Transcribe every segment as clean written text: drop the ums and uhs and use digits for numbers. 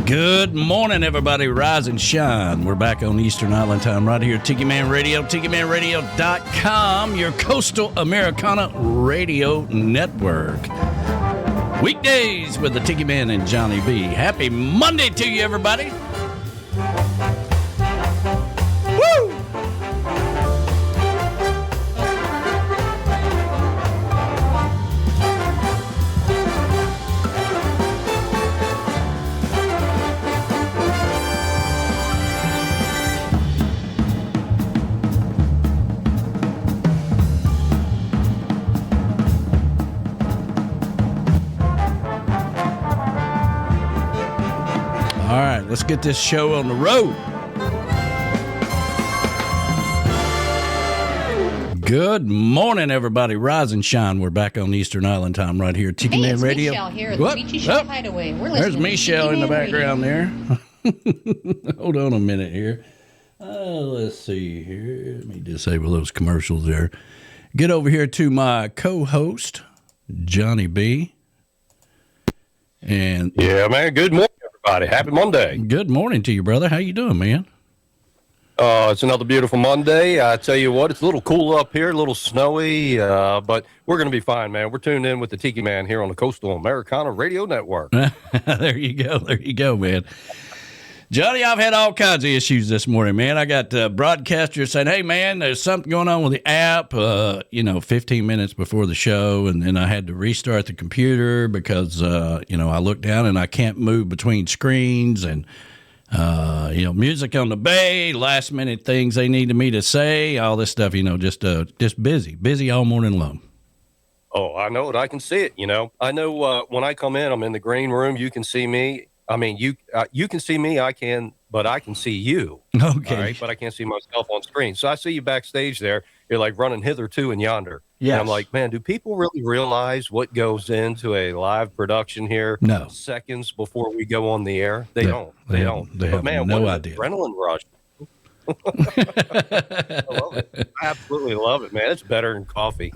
Good morning, everybody. Rise and shine. We're back on Eastern Island time right here at Tiki Man Radio, TikiManRadio.com, your Coastal Americana radio network. Weekdays with the Tiki Man and Johnny B. Happy Monday to you, everybody. Woo! All right, let's get this show on the road. Good morning, everybody. Rise and shine. We're back on Eastern Island time right here at Tiki Man Radio. Michelle here at the Beachy Show Hideaway. We're There's Michelle in the background Radio. there. Hold on a minute here. Let's see here. Let me disable those commercials there. Get over here to my co-host, Johnny B. And yeah, man. Good morning, everybody. Happy Monday. Good morning to you, brother. How you doing, man? It's another beautiful Monday. I tell you what, it's a little cool up here, a little snowy, but we're going to be fine, man. We're tuned in with the Tiki Man here on the Coastal Americana Radio Network. There you go. There you go, man. Johnny, I've had all kinds of issues this morning, man. I got broadcasters saying, hey, man, there's something going on with the app, 15 minutes before the show, and then I had to restart the computer because, I looked down and I can't move between screens and, music on the bay, last-minute things they needed me to say, all this stuff, just busy all morning long. Oh, I know it. I can see it, I know when I come in, I'm in the green room. You can see me. I mean, you can see me, but I can see you. Okay. All right, but I can't see myself on screen. So I see you backstage there. You're like running hitherto and yonder. Yes. And I'm like, man, do people really realize what goes into a live production here? No. Seconds before we go on the air? They don't. They don't. They have no idea. Adrenaline rush. I love it. I absolutely love it, man. It's better than coffee.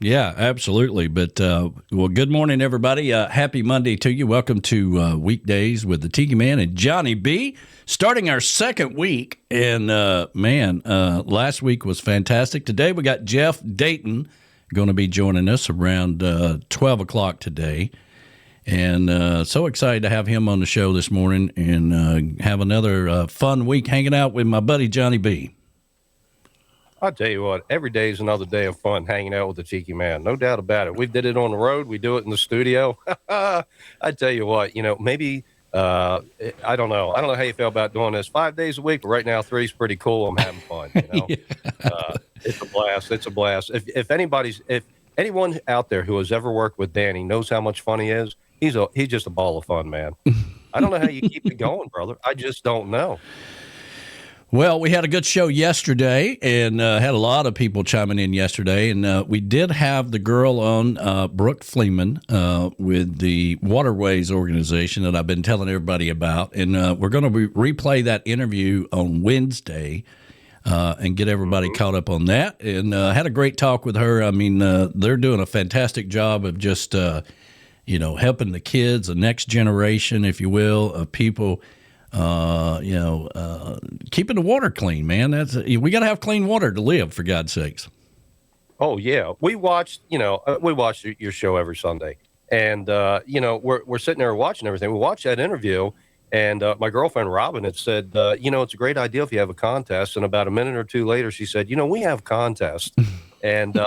Yeah, absolutely. But, good morning, everybody. Happy Monday to you. Welcome to Weekdays with the Tiki Man and Johnny B. Starting our second week. And, last week was fantastic. Today we got Jeff Dayton going to be joining us around 12 o'clock today. And so excited to have him on the show this morning and have another fun week hanging out with my buddy Johnny B. I'll tell you what, every day is another day of fun hanging out with the Tiki Man. No doubt about it. We did it on the road. We do it in the studio. I tell you what, maybe, I don't know. I don't know how you feel about doing this 5 days a week, but right now 3 is pretty cool. I'm having fun, Yeah. It's a blast. It's a blast. If anyone out there who has ever worked with Danny knows how much fun he is, he's just a ball of fun, man. I don't know how you keep it going, brother. I just don't know. Well, we had a good show yesterday and had a lot of people chiming in yesterday. And we did have the girl on, Brooke Fleeman, with the Waterways organization that I've been telling everybody about. And we're going to replay that interview on Wednesday and get everybody caught up on that. And had a great talk with her. I mean, they're doing a fantastic job of just, helping the kids, the next generation, if you will, of people keeping the water clean, man. We got to have clean water to live, for God's sakes. Oh yeah, we watched your show every Sunday, and we're sitting there watching everything. We watched that interview, and my girlfriend Robin had said, it's a great idea if you have a contest. And about a minute or two later, she said, we have contests, and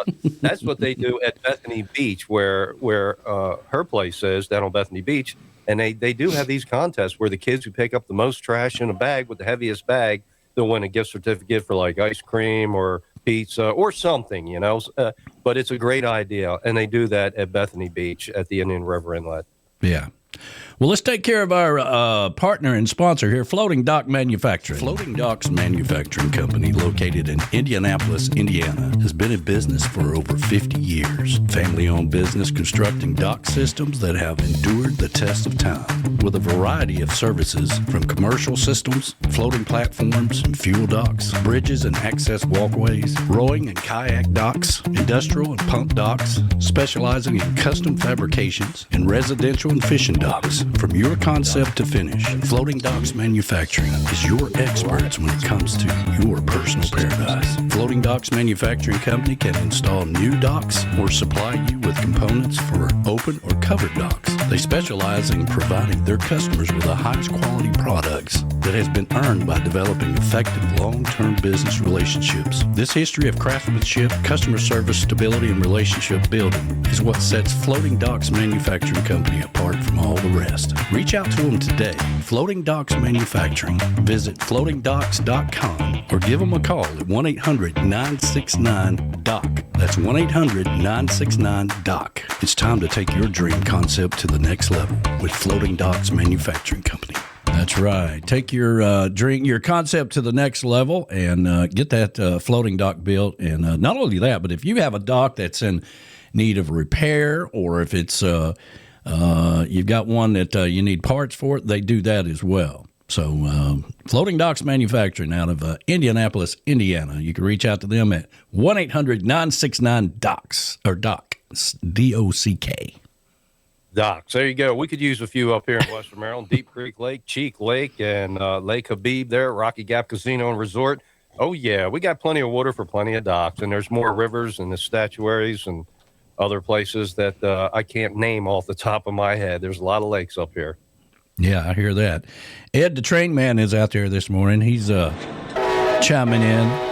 that's what they do at Bethany Beach, where her place is down on Bethany Beach. And they do have these contests where the kids who pick up the most trash in a bag with the heaviest bag, they'll win a gift certificate for like ice cream or pizza or something, but it's a great idea. And they do that at Bethany Beach at the Indian River Inlet. Yeah. Well, let's take care of our partner and sponsor here, Floating Dock Manufacturing. Floating Docks Manufacturing Company, located in Indianapolis, Indiana, has been in business for over 50 years. Family-owned business constructing dock systems that have endured the test of time with a variety of services from commercial systems, floating platforms and fuel docks, bridges and access walkways, rowing and kayak docks, industrial and pump docks, specializing in custom fabrications, and residential and fishing docks. Docks. From your concept to finish, Floating Docks Manufacturing is your experts when it comes to your personal paradise. Floating Docks Manufacturing Company can install new docks or supply you with components for open or covered docks. They specialize in providing their customers with the highest quality products that has been earned by developing effective long-term business relationships. This history of craftsmanship, customer service, stability, and relationship building is what sets Floating Docks Manufacturing Company apart from all the rest. Reach out to them today. Floating Docks Manufacturing. Visit floatingdocks.com or give them a call at 1-800-969-DOC. That's 1-800-969-DOC. It's time to take your dream concept to the next level with Floating Docks Manufacturing Company. That's right. Take your your concept to the next level and get that floating dock built. And not only that, but if you have a dock that's in need of repair, or if it's you've got one that you need parts for, they do that as well. So Floating Docks Manufacturing out of Indianapolis, Indiana. You can reach out to them at 1-800-969-DOCS, or DOC, D-O-C-K. Docks. There you go. We could use a few up here in Western Maryland. Deep Creek Lake, Cheek Lake, and Lake Habib there, Rocky Gap Casino and Resort. Oh, yeah. We got plenty of water for plenty of docks, and there's more rivers and estuaries and other places that I can't name off the top of my head. There's a lot of lakes up here. Yeah, I hear that. Ed, the train man, is out there this morning. He's chiming in.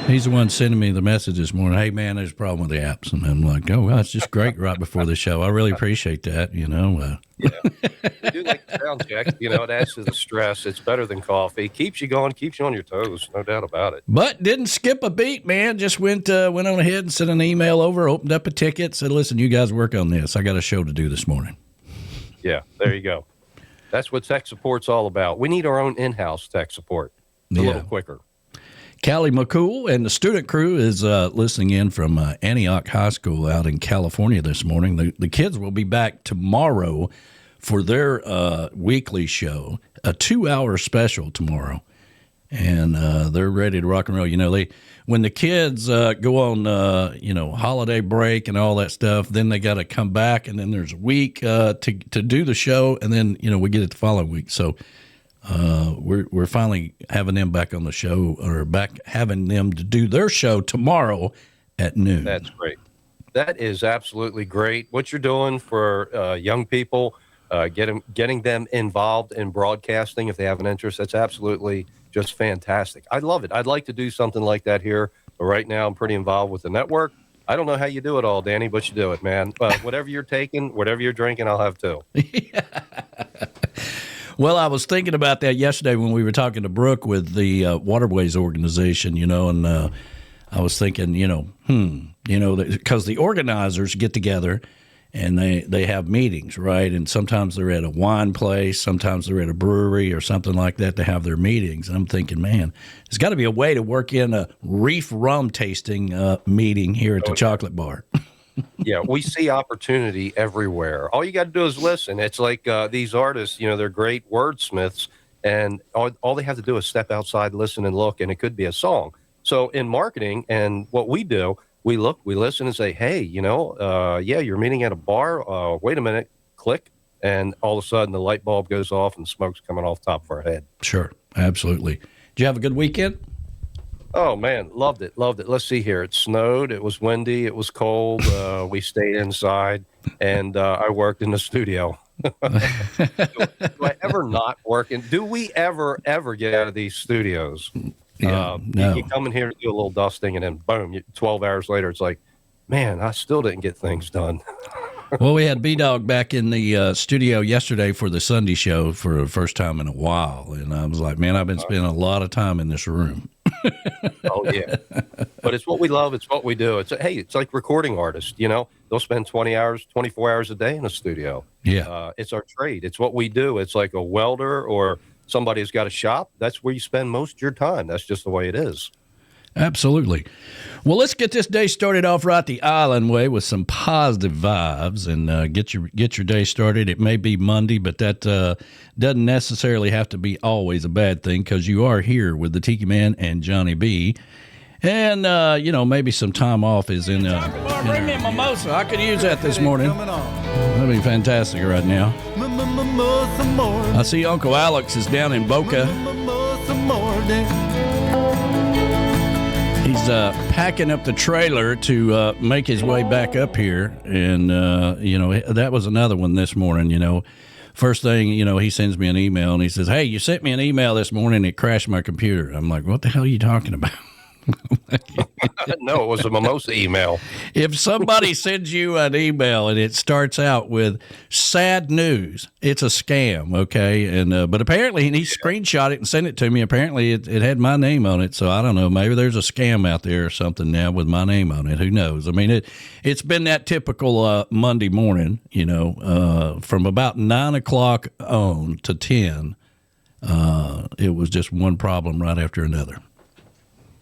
He's the one sending me the message this morning. Hey, man, there's a problem with the apps. And I'm like, oh, well, it's just great right before the show. I really appreciate that, Yeah. We do like the sound check. It adds to the stress. It's better than coffee. Keeps you going, keeps you on your toes. No doubt about it. But didn't skip a beat, man. Just went on ahead and sent an email over, opened up a ticket, said, listen, you guys work on this. I got a show to do this morning. Yeah, there you go. That's what tech support's all about. We need our own in-house tech support. It's a little quicker. Callie McCool and the student crew is listening in from Antioch High School out in California this morning. The kids will be back tomorrow for their weekly show, a 2-hour special tomorrow, and they're ready to rock and roll. When the kids go on holiday break and all that stuff, then they got to come back, and then there's a week to do the show, and then we get it the following week. So. We're finally having them back on the show, or having them to do their show tomorrow at noon. That's great. That is absolutely great. What you're doing for young people, getting them involved in broadcasting if they have an interest, that's absolutely just fantastic. I love it. I'd like to do something like that here, but right now I'm pretty involved with the network. I don't know how you do it all, Danny, but you do it, man. Whatever you're taking, whatever you're drinking, I'll have too. Well, I was thinking about that yesterday when we were talking to Brooke with the Waterways organization, and I was thinking, because the organizers get together and they have meetings, right? And sometimes they're at a wine place, sometimes they're at a brewery or something like that to have their meetings. And I'm thinking, man, there's got to be a way to work in a reef rum tasting meeting here at the Chocolate Bar. Yeah, we see opportunity everywhere. All you got to do is listen. It's like these artists, they're great wordsmiths, and all they have to do is step outside, listen, and look, and it could be a song. So in marketing, and what we do, we look, we listen, and say, hey, you're meeting at a bar. Wait a minute, click, and all of a sudden the light bulb goes off and smoke's coming off the top of our head. Sure, absolutely. Did you have a good weekend? Oh, man, loved it. Let's see here. It snowed. It was windy. It was cold. We stayed inside, and I worked in the studio. Do I ever not work in? Do we ever get out of these studios? Yeah, no. You come in here to do a little dusting, and then boom, 12 hours later, it's like, man, I still didn't get things done. Well, we had B-Dog back in the studio yesterday for the Sunday show for the first time in a while, and I was like, man, I've been spending a lot of time in this room. Oh, yeah. But it's what we love. It's what we do. It's like recording artists, they'll spend 20 hours, 24 hours a day in a studio. Yeah. It's our trade. It's what we do. It's like a welder or somebody who's got a shop. That's where you spend most of your time. That's just the way it is. Absolutely. Well, let's get this day started off right the island way with some positive vibes and get your day started. It may be Monday, but that doesn't necessarily have to be always a bad thing, because you are here with the Tiki Man and Johnny B. And, maybe some time off is in. Bring me a mimosa. I could use that this morning. That'd be fantastic right now. I see Uncle Alex is down in Boca. He's packing up the trailer to make his way back up here. And, that was another one this morning, First thing, he sends me an email and he says, "Hey, you sent me an email this morning. It crashed my computer." I'm like, "What the hell are you talking about?" No, it was a mimosa email. If somebody sends you an email and it starts out with sad news, it's a scam, okay? And but apparently he screenshot it and sent it to me. Apparently it had my name on it, so I don't know. Maybe there's a scam out there or something now with my name on it. Who knows? I mean, it's been that typical Monday morning, from about 9 o'clock on to 10. It was just one problem right after another.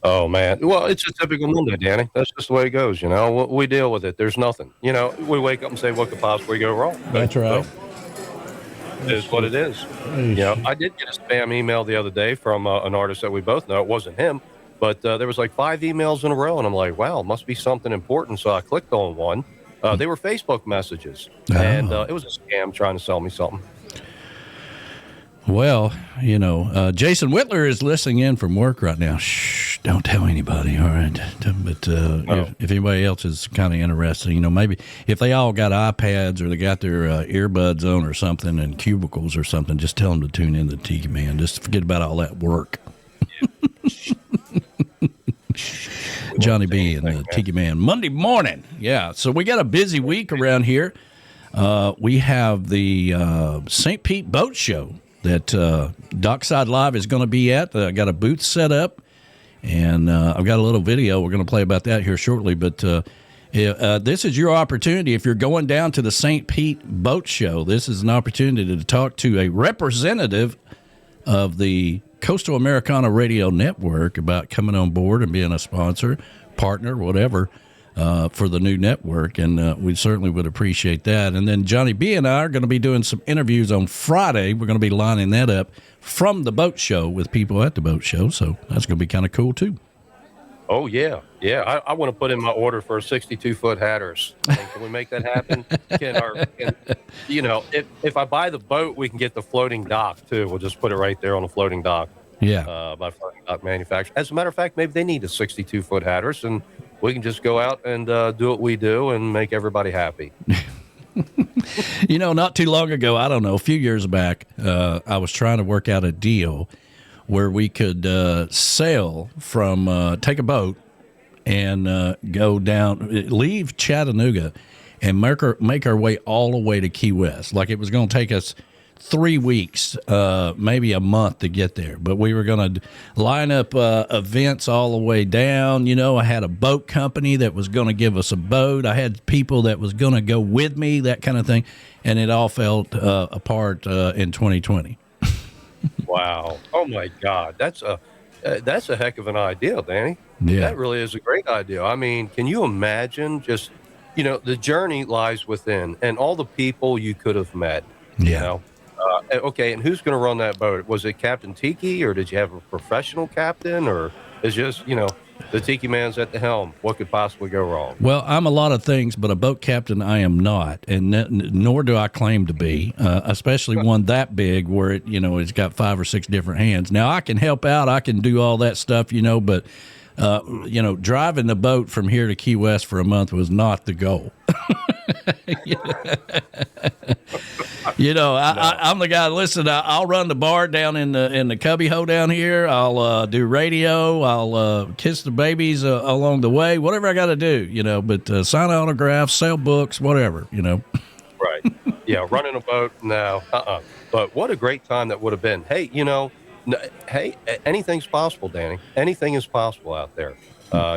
Oh, man. Well, it's a typical Monday, Danny. That's just the way it goes, We deal with it. There's nothing. We wake up and say, what could possibly go wrong? That's right. It is what it is. I did get a spam email the other day from an artist that we both know. It wasn't him, but there was like 5 emails in a row, and I'm like, wow, it must be something important. So I clicked on one. They were Facebook messages, and it was a scam trying to sell me something. Well, Jason Whitler is listening in from work right now. Shh, don't tell anybody, all right? But if anybody else is kind of interested, maybe if they all got iPads or they got their earbuds on or something and cubicles or something, just tell them to tune in to Tiki Man. Just forget about all that work. Johnny B and Tiki Man. Monday morning. Yeah, so we got a busy week around here. We have the St. Pete Boat Show that Dockside Live is going to be at. I got a booth set up, and I've got a little video we're going to play about that here shortly. But this is your opportunity. If you're going down to the St. Pete Boat Show, this is an opportunity to talk to a representative of the Coastal Americana Radio Network about coming on board and being a sponsor, partner, whatever, for the new network, and we certainly would appreciate that. And then Johnny B and I are going to be doing some interviews on Friday. We're going to be lining that up from the boat show with people at the boat show, so that's going to be kind of cool, too. Oh, yeah. Yeah, I want to put in my order for 62-foot hatters. Can we make that happen? If I buy the boat, we can get the floating dock, too. We'll just put it right there on the floating dock. Yeah. By floating dock manufacturer. As a matter of fact, maybe they need a 62-foot hatters, and we can just go out and do what we do and make everybody happy. Not too long ago, I don't know, a few years back, I was trying to work out a deal where we could sail from, take a boat and go down, leave Chattanooga and make our way all the way to Key West. Like it was going to take us 3 weeks, maybe a month to get there. But we were going to line up events all the way down. I had a boat company that was going to give us a boat. I had people that was going to go with me, that kind of thing. And it all fell apart in 2020. Wow. Oh, my God. That's a heck of an idea, Danny. Yeah. That really is a great idea. I mean, can you imagine just, the journey lies within and all the people you could have met, Okay, and who's going to run that boat? Was it Captain Tiki, or did you have a professional captain, or is just, the Tiki Man's at the helm? What could possibly go wrong? Well, I'm a lot of things, but a boat captain I am not, and nor do I claim to be, especially one that big where it's got 5 or 6 different hands. Now, I can help out. I can do all that stuff, but, driving the boat from here to Key West for a month was not the goal. I'm the guy. Listen, I'll run the bar down in the cubby hole down here. I'll do radio. I'll kiss the babies along the way. Whatever I got to do, But sign autographs, sell books, whatever. Right. Yeah, running a boat. No. But what a great time that would have been. Hey, hey, anything's possible, Danny. Anything is possible out there.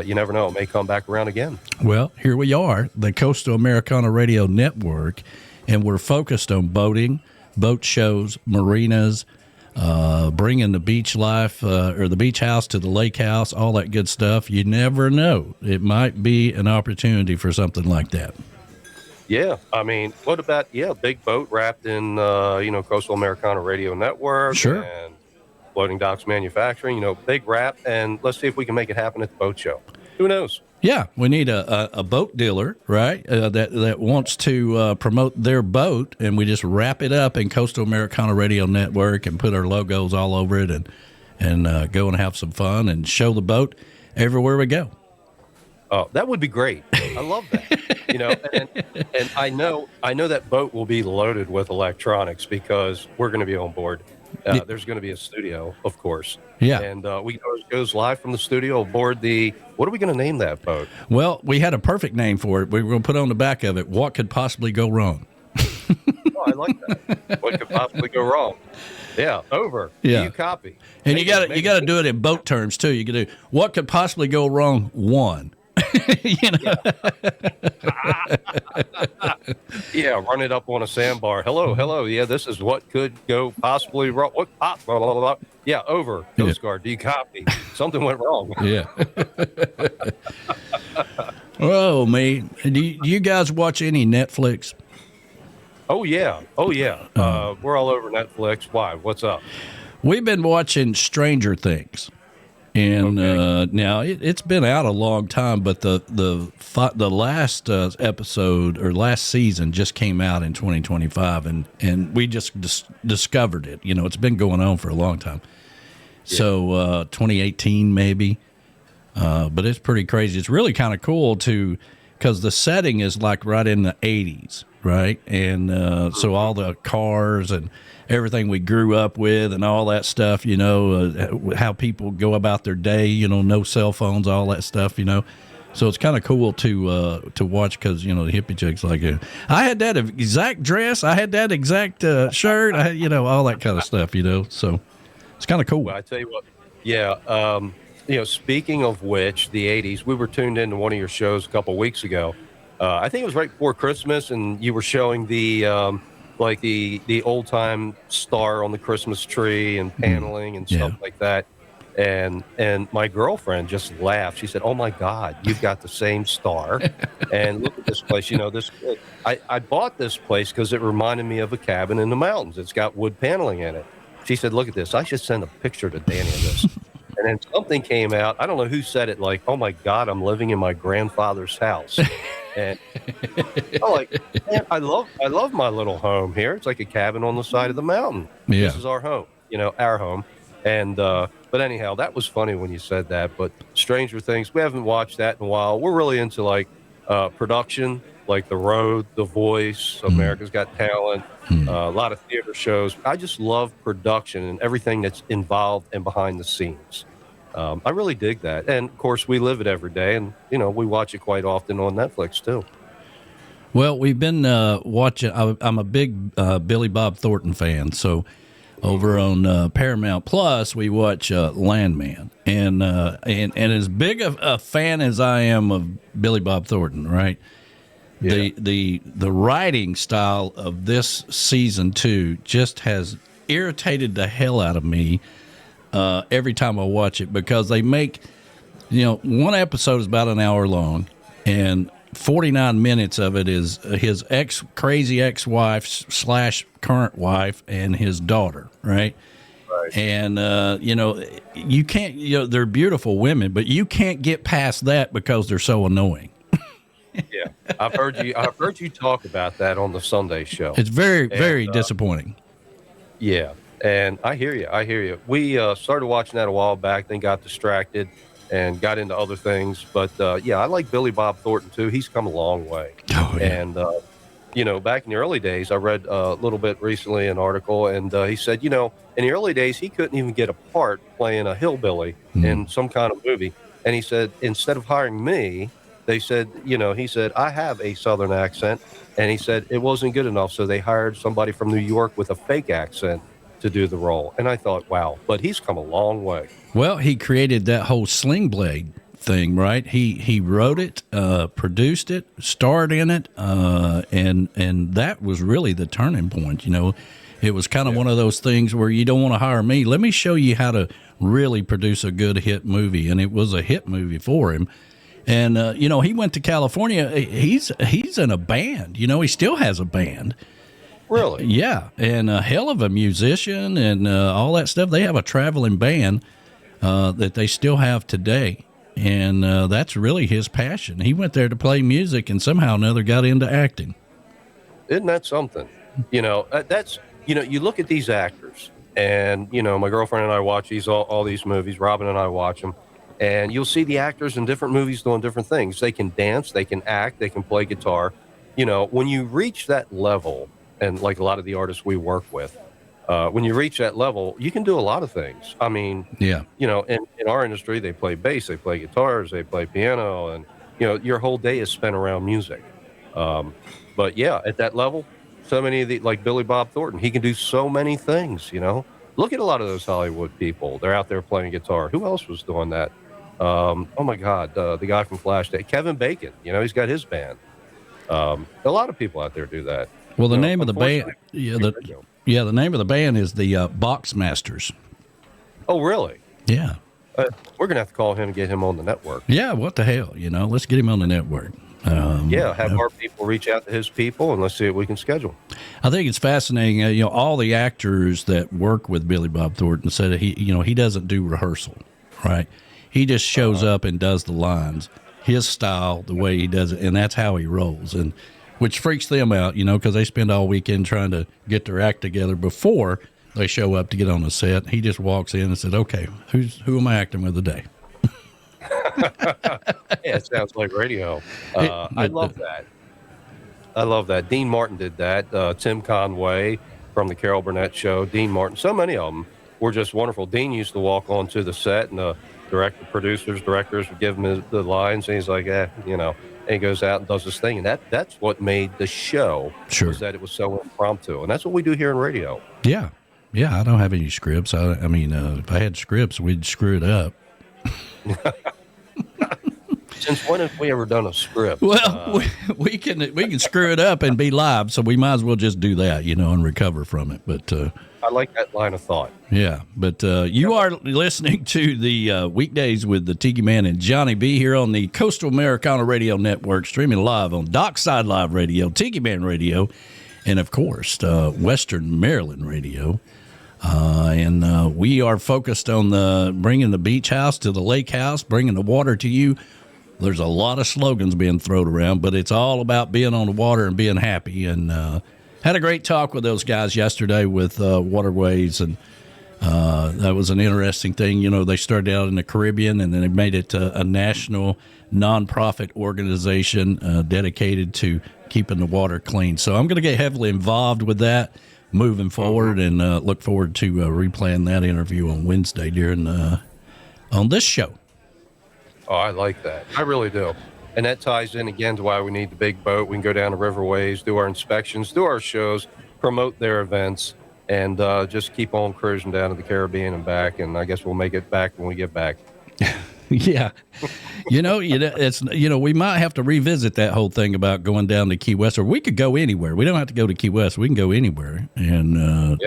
You never know. It may come back around again. Well, here we are, the Coastal Americana Radio Network. And we're focused on boating, boat shows, marinas, bringing the beach life or the beach house to the lake house, all that good stuff. You never know. It might be an opportunity for something like that. Yeah. I mean, what about, big boat wrapped in, Coastal Americana Radio Network. Sure. And, Floating Docks Manufacturing, big rap, and let's see if we can make it happen at the boat show. Who knows? Yeah, we need a boat dealer, right, that wants to promote their boat, and we just wrap it up in Coastal Americana Radio Network and put our logos all over it and go and have some fun and show the boat everywhere we go. Oh, that would be great. I love that. And I know that boat will be loaded with electronics because we're going to be on board. There's going to be a studio, of course. Yeah. And it goes live from the studio aboard what are we going to name that boat? Well, we had a perfect name for it. We were going to put on the back of it, "What Could Possibly Go Wrong?" Oh, I like that. What could possibly go wrong? Yeah, over. Yeah. You copy. And you got to do it in boat terms too. You can do "What could possibly go wrong?" One. Yeah, run it up on a sandbar. Hello. Yeah, this is what could go possibly wrong. What pop? Blah, blah, blah. Yeah, over. Coast Guard, do you copy? Something went wrong. Yeah. Oh, man. Do you guys watch any Netflix? Oh yeah. We're all over Netflix. Why? What's up? We've been watching Stranger Things. And now it's been out a long time, but the last episode or last season just came out in 2025, and we just discovered it. It's been going on for a long time. Yeah. So 2018 maybe, but it's pretty crazy. It's really kind of cool because the setting is like right in the 80s, right? And so all the cars and everything we grew up with and all that stuff, how people go about their day, no cell phones, all that stuff, So it's kind of cool to watch because, the hippie chicks like it. I had that exact dress. I had that exact shirt. I had, all that kind of stuff, So it's kind of cool. Well, I tell you what, yeah. Speaking of which, the 80s, we were tuned into one of your shows a couple weeks ago. I think it was right before Christmas, and you were showing the old time star on the Christmas tree and paneling and stuff like that. And my girlfriend just laughed. She said, "Oh my God, you've got the same star." And look at this place. I bought this place because it reminded me of a cabin in the mountains. It's got wood paneling in it. She said, "Look at this. I should send a picture to Danny of this." And then something came out. I don't know who said it, like, "Oh my God, I'm living in my grandfather's house." And I'm like, man, I love my little home here. It's like a cabin on the side of the mountain. Yeah. This is our home, our home. And but anyhow, that was funny when you said that. But Stranger Things, we haven't watched that in a while. We're really into like production, like The Road, The Voice, America's Got Talent, a lot of theater shows. I just love production and everything that's involved and behind the scenes. I really dig that. And, of course, we live it every day, and, we watch it quite often on Netflix, too. Well, we've been watching. I'm a big Billy Bob Thornton fan, so over on Paramount Plus, we watch Landman. And as big a fan as I am of Billy Bob Thornton, right, yeah. the writing style of this season 2 just has irritated the hell out of me every time I watch it, because they make, one episode is about an hour long, and 49 minutes of it is his crazy ex-wife / current wife and his daughter, right? Right. And, you can't, they're beautiful women, but you can't get past that because they're so annoying. Yeah. I've heard you talk about that on the Sunday show. It's very disappointing. Yeah. And I hear you. We started watching that a while back, then got distracted and got into other things. But, I like Billy Bob Thornton, too. He's come a long way. Oh, yeah. And, back in the early days, I read a little bit recently an article, and he said, in the early days, he couldn't even get a part playing a hillbilly in some kind of movie. And he said, instead of hiring me, they said, he said, I have a Southern accent. And he said it wasn't good enough, so they hired somebody from New York with a fake accent to do the role. And I thought, wow, but he's come a long way. Well, he created that whole Sling Blade thing, right? He wrote it, produced it, starred in it, and that was really the turning point. It was kind of one of those things where you don't want to hire me. Let me show you how to really produce a good hit movie, and it was a hit movie for him. And he went to California. He's in a band. He still has a band. Really? Yeah, and a hell of a musician and all that stuff. They have a traveling band that they still have today, and that's really his passion. He went there to play music and somehow or another got into acting. Isn't that something? That's, you look at these actors, and, my girlfriend and I watch all these movies. Robin and I watch them, and you'll see the actors in different movies doing different things. They can dance, they can act, they can play guitar. When you reach that level, and like a lot of the artists we work with, when you reach that level, you can do a lot of things. I mean, Yeah. In our industry, they play bass, they play guitars, they play piano, and, your whole day is spent around music. But yeah, at that level, so many of like Billy Bob Thornton, he can do so many things, Look at a lot of those Hollywood people. They're out there playing guitar. Who else was doing that? Oh my God, the guy from Flashdance, Kevin Bacon, he's got his band. A lot of people out there do that. Well, the name of the band, the name of the band is the Boxmasters. Oh, really? Yeah. We're going to have to call him and get him on the network. Yeah, what the hell, let's get him on the network. Have our people reach out to his people, and let's see what we can schedule. I think it's fascinating. All the actors that work with Billy Bob Thornton said that he doesn't do rehearsal, right? He just shows up and does the lines, his style, the way he does it, and that's how he rolls. And which freaks them out, because they spend all weekend trying to get their act together before they show up to get on the set. He just walks in and said, "Okay, who am I acting with today?" Yeah, it sounds like radio. I love that. I love that. Dean Martin did that. Tim Conway from the Carol Burnett Show. Dean Martin. So many of them were just wonderful. Dean used to walk onto the set, and the directors would give him the lines, and he's like, and he goes out and does his thing. And that's what made the show. Sure. Was that it was so impromptu. And that's what we do here in radio. Yeah. Yeah, I don't have any scripts. I mean, if I had scripts, we'd screw it up. Since when have we ever done a script? Well, we can screw it up and be live, so we might as well just do that, and recover from it. But I like that line of thought. Yeah, but you are listening to the Weekdays with the Tiki Man and Johnny B here on the Coastal Americana Radio Network, streaming live on Dockside Live Radio, Tiki Man Radio, and of course Western Maryland Radio. And we are focused on bringing the beach house to the lake house, bringing the water to you. There's a lot of slogans being thrown around, but it's all about being on the water and being happy. And had a great talk with those guys yesterday with Waterways, and that was an interesting thing. They started out in the Caribbean, and then they made it a national nonprofit organization dedicated to keeping the water clean. So I'm going to get heavily involved with that moving forward, and look forward to replaying that interview on Wednesday on this show. Oh, I like that. I really do. And that ties in again to why we need the big boat. We can go down to riverways, do our inspections, do our shows, promote their events, and just keep on cruising down to the Caribbean and back. And I guess we'll make it back when we get back. Yeah. We might have to revisit that whole thing about going down to Key West, or we could go anywhere. We don't have to go to Key West. We can go anywhere and,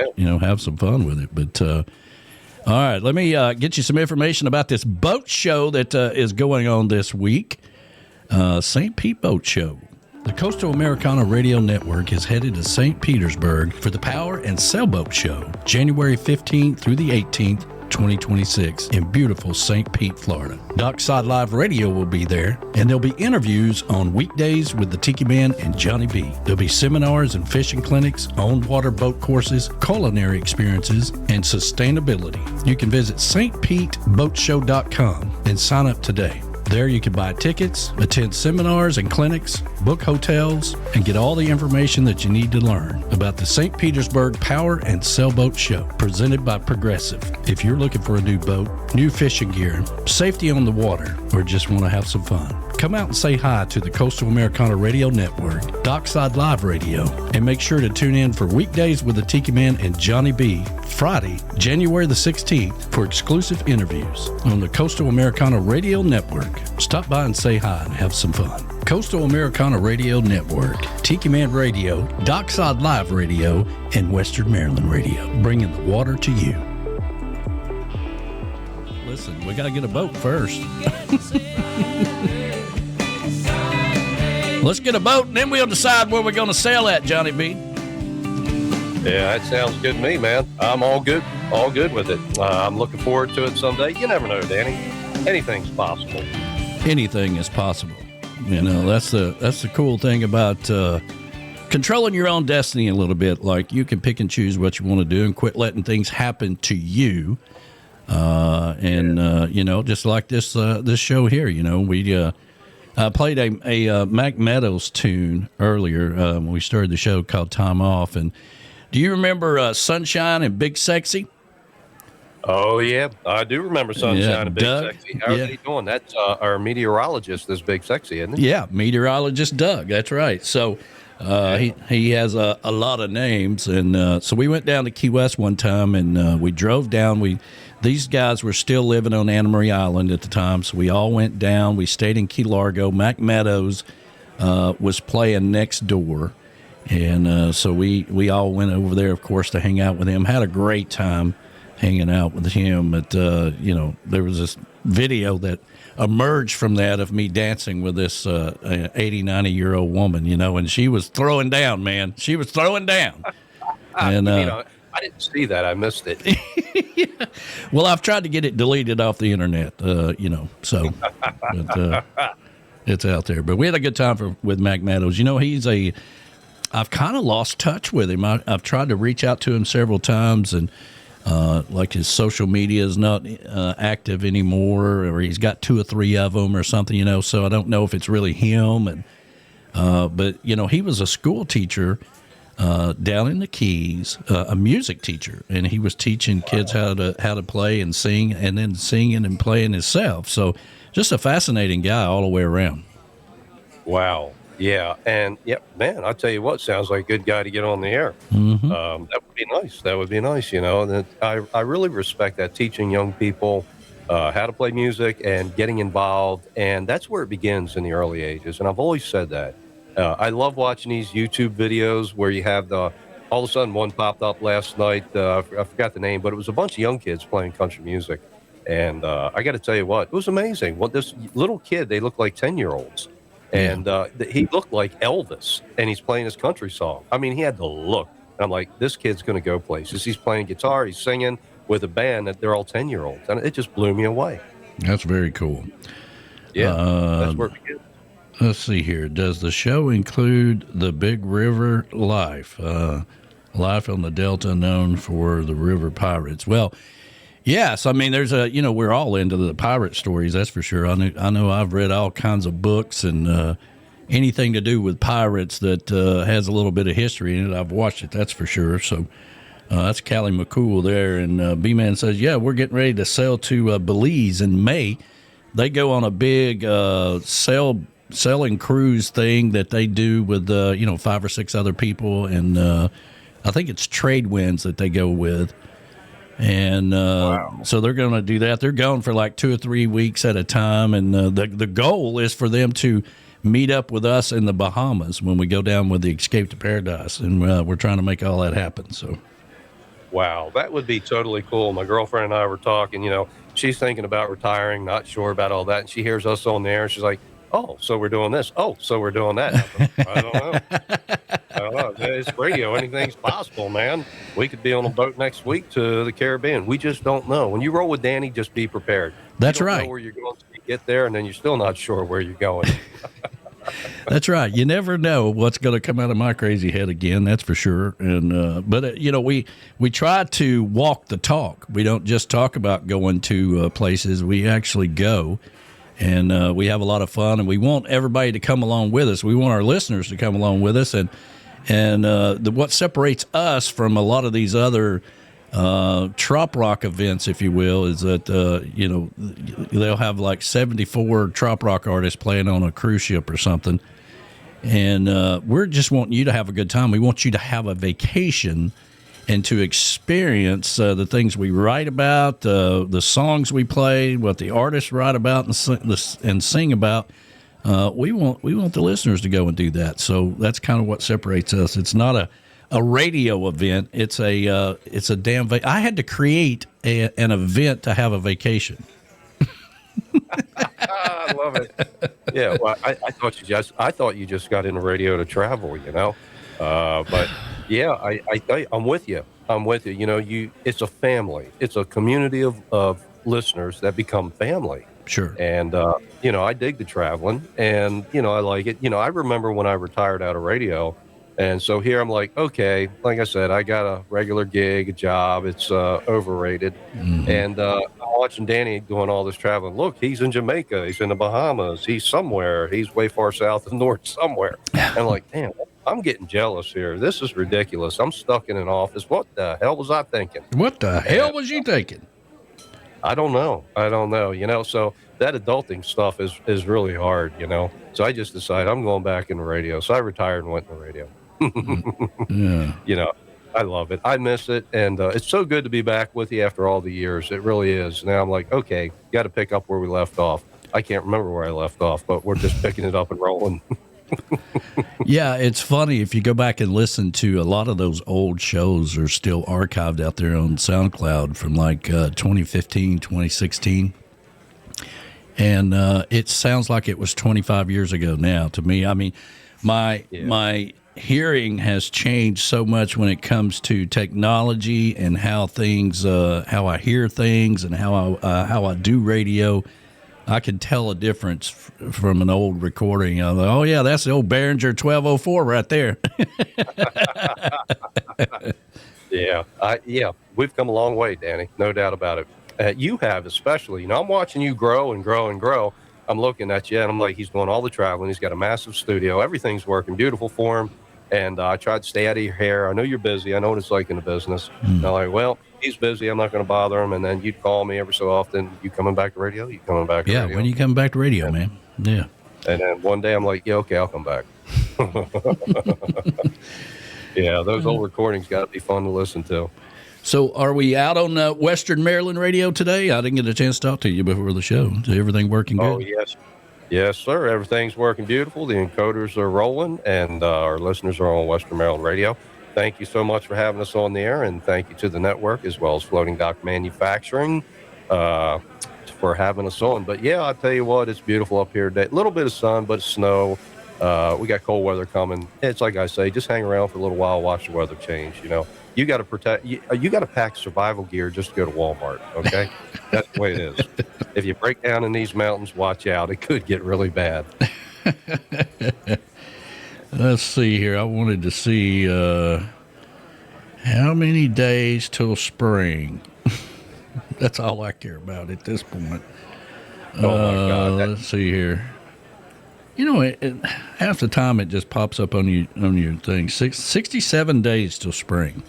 have some fun with it. But, all right, let me get you some information about this boat show that is going on this week. St. Pete Boat Show. The Coastal Americana Radio Network is headed to St. Petersburg for the Power and Sailboat Show, January 15th through the 18th, 2026, in beautiful St. Pete, Florida. Dockside Live Radio will be there, and there'll be interviews on Weekdays with the Tiki Man and Johnny B. There'll be seminars and fishing clinics, on-water boat courses, culinary experiences, and sustainability. You can visit stpeteboatshow.com and sign up today. There you can buy tickets, attend seminars and clinics, book hotels, and get all the information that you need to learn about the St. Petersburg Power and Sailboat Show, presented by Progressive. If you're looking for a new boat, new fishing gear, safety on the water, or just want to have some fun, come out and say hi to the Coastal Americana Radio Network, Dockside Live Radio, and make sure to tune in for Weekdays with the Tiki Man and Johnny B, Friday, January the 16th, for exclusive interviews on the Coastal Americana Radio Network. Stop by and say hi and have some fun. Coastal Americana Radio Network, Tiki Man Radio, Dockside Live Radio, and Western Maryland Radio, bringing the water to you. Listen, we got to get a boat first. Let's get a boat, and then we'll decide where we're going to sail at, Johnny B. Yeah, that sounds good to me, man. I'm all good with it. I'm looking forward to it someday. You never know, Danny. Anything's possible. Anything is possible. You know, that's the cool thing about controlling your own destiny a little bit. Like, you can pick and choose what you want to do and quit letting things happen to you. You know, just like this show here, you know, we played a Mac Meadows tune earlier when we started the show called Time Off. And do you remember Sunshine and Big Sexy? Oh, yeah. I do remember Sunshine and Big Doug, Sexy. How's he doing? That's our meteorologist, this Big Sexy, isn't he? Yeah, meteorologist Doug. That's right. So he has a lot of names. And so we went down to Key West one time, and we drove down. These guys were still living on Anna Marie Island at the time, so we all went down. We stayed in Key Largo. Mac Meadows was playing next door. And so we all went over there, of course, to hang out with him. Had a great time hanging out with him. But, you know, there was this video that emerged from that of me dancing with this 80, 90-year-old woman, you know, and she was throwing down, man. She was throwing down. And I didn't see that. I missed it. Yeah. Well, I've tried to get it deleted off the internet, you know, so but, it's out there. But we had a good time with Mac Meadows. You know, I've kind of lost touch with him. I've tried to reach out to him several times, and like his social media is not active anymore, or he's got 2 or 3 of them or something, you know, so I don't know if it's really him. And but, you know, he was a school teacher down in the Keys, a music teacher, and he was teaching kids how to play and sing, and then singing and playing himself. So just a fascinating guy all the way around. Wow. Yeah. And, man, I tell you what, sounds like a good guy to get on the air. Mm-hmm. That would be nice. That would be nice, you know. And I really respect that, teaching young people how to play music and getting involved. And that's where it begins in the early ages. And I've always said that. I love watching these YouTube videos where you have all of a sudden one popped up last night. I forgot the name, but it was a bunch of young kids playing country music. And I got to tell you what, it was amazing. What this little kid, they looked like 10-year-olds. And he looked like Elvis, and he's playing his country song. I mean, he had the look. And I'm like, this kid's going to go places. He's playing guitar, he's singing with a band that they're all 10-year-olds. And it just blew me away. That's very cool. Yeah, that's where it begins. Let's see here. Does the show include the Big River Life? Life on the Delta, known for the river pirates. Well, yes. I mean, there's we're all into the pirate stories, that's for sure. I know I've read all kinds of books, and anything to do with pirates that has a little bit of history in it, I've watched it, that's for sure. So that's Callie McCool there. And B-Man says, yeah, we're getting ready to sail to Belize in May. They go on a big sailing cruise thing that they do with 5 or 6 other people, and I think it's trade winds that they go with. And so they're going to do that. They're going for like 2 or 3 weeks at a time, and the goal is for them to meet up with us in the Bahamas when we go down with the Escape to Paradise, and we're trying to make all that happen. So, wow, that would be totally cool. My girlfriend and I were talking. You know, she's thinking about retiring, not sure about all that, and she hears us on there, and she's like, oh, so we're doing this. Oh, so we're doing that. I don't know. It's radio. Anything's possible, man. We could be on a boat next week to the Caribbean. We just don't know. When you roll with Danny, just be prepared. That's you don't right. know where you're going to get there, and then you're still not sure where you're going. That's right. You never know what's going to come out of my crazy head again. That's for sure. And but we try to walk the talk. We don't just talk about going to places. We actually go. And we have a lot of fun, and we want everybody to come along with us. We want our listeners to come along with us. And what separates us from a lot of these other trop rock events, if you will, is that, they'll have like 74 trop rock artists playing on a cruise ship or something. And we're just wanting you to have a good time. We want you to have a vacation and to experience the things we write about, the songs we play, what the artists write about and sing about. We want the listeners to go and do that. So that's kind of what separates us. It's not a radio event. It's a damn. I had to create an event to have a vacation. I love it. Yeah, well, I thought you just got into radio to travel. You know. But yeah, I tell you, I'm with you. I'm with you. You know, it's a family. It's a community of listeners that become family. Sure. And you know, I dig the traveling, and you know, I like it. You know, I remember when I retired out of radio, and so here I'm like, okay, like I said, I got a regular gig, a job. It's overrated, Mm-hmm. and I'm watching Danny doing all this traveling. Look, he's in Jamaica, he's in the Bahamas, he's somewhere, he's way far south and north somewhere. And I'm like, damn, I'm getting jealous here. This is ridiculous. I'm stuck in an office. What the hell was I thinking? What the hell And was you thinking? I don't know. I don't know. You know, so that adulting stuff is really hard. You know, so I just decided I'm going back in the radio. So I retired and went in the radio. Yeah. You know, I love it. I miss it, and it's so good to be back with you after all the years. It really is. Now I'm like, okay, got to pick up where we left off. I can't remember where I left off, but we're just picking it up and rolling. Yeah, it's funny if you go back and listen to a lot of those old shows are still archived out there on SoundCloud from like 2015, 2016. And it sounds like it was 25 years ago now to me. I mean, my hearing has changed so much when it comes to technology and how things, how I hear things and how I do radio. I can tell a difference from an old recording. I'm like, oh yeah, that's the old Behringer 1204 right there. Yeah, we've come a long way, Danny. No doubt about it. You have, especially. You know, I'm watching you grow and grow and grow. I'm looking at you, and I'm like, he's doing all the traveling. He's got a massive studio. Everything's working beautiful for him. And I tried to stay out of your hair. I know you're busy. I know what it's like in the business. And I'm like, well, he's busy. I'm not going to bother him. And then you'd call me every so often. You coming back to radio? You coming back to radio? Yeah, when are you coming back to radio, man? Yeah. And then one day I'm like, yeah, okay, I'll come back. Yeah, those old recordings got to be fun to listen to. So are we out on Western Maryland radio today? I didn't get a chance to talk to you before the show. Is everything working good? Oh, yes. Yes, sir. Everything's working beautiful. The encoders are rolling, and our listeners are on Western Maryland Radio. Thank you so much for having us on the air, and thank you to the network as well as Floating Dock Manufacturing for having us on. But, yeah, I'll tell you what, it's beautiful up here today. A little bit of sun, but snow. We got cold weather coming. It's like I say, just hang around for a little while, watch the weather change, you know. You got to protect. You got to pack survival gear just to go to Walmart. Okay, that's the way it is. If you break down in these mountains, watch out. It could get really bad. Let's see here. I wanted to see how many days till spring. That's all I care about at this point. Oh my God! Let's see here. You know, half the time it just pops up on your thing. 67 days till spring.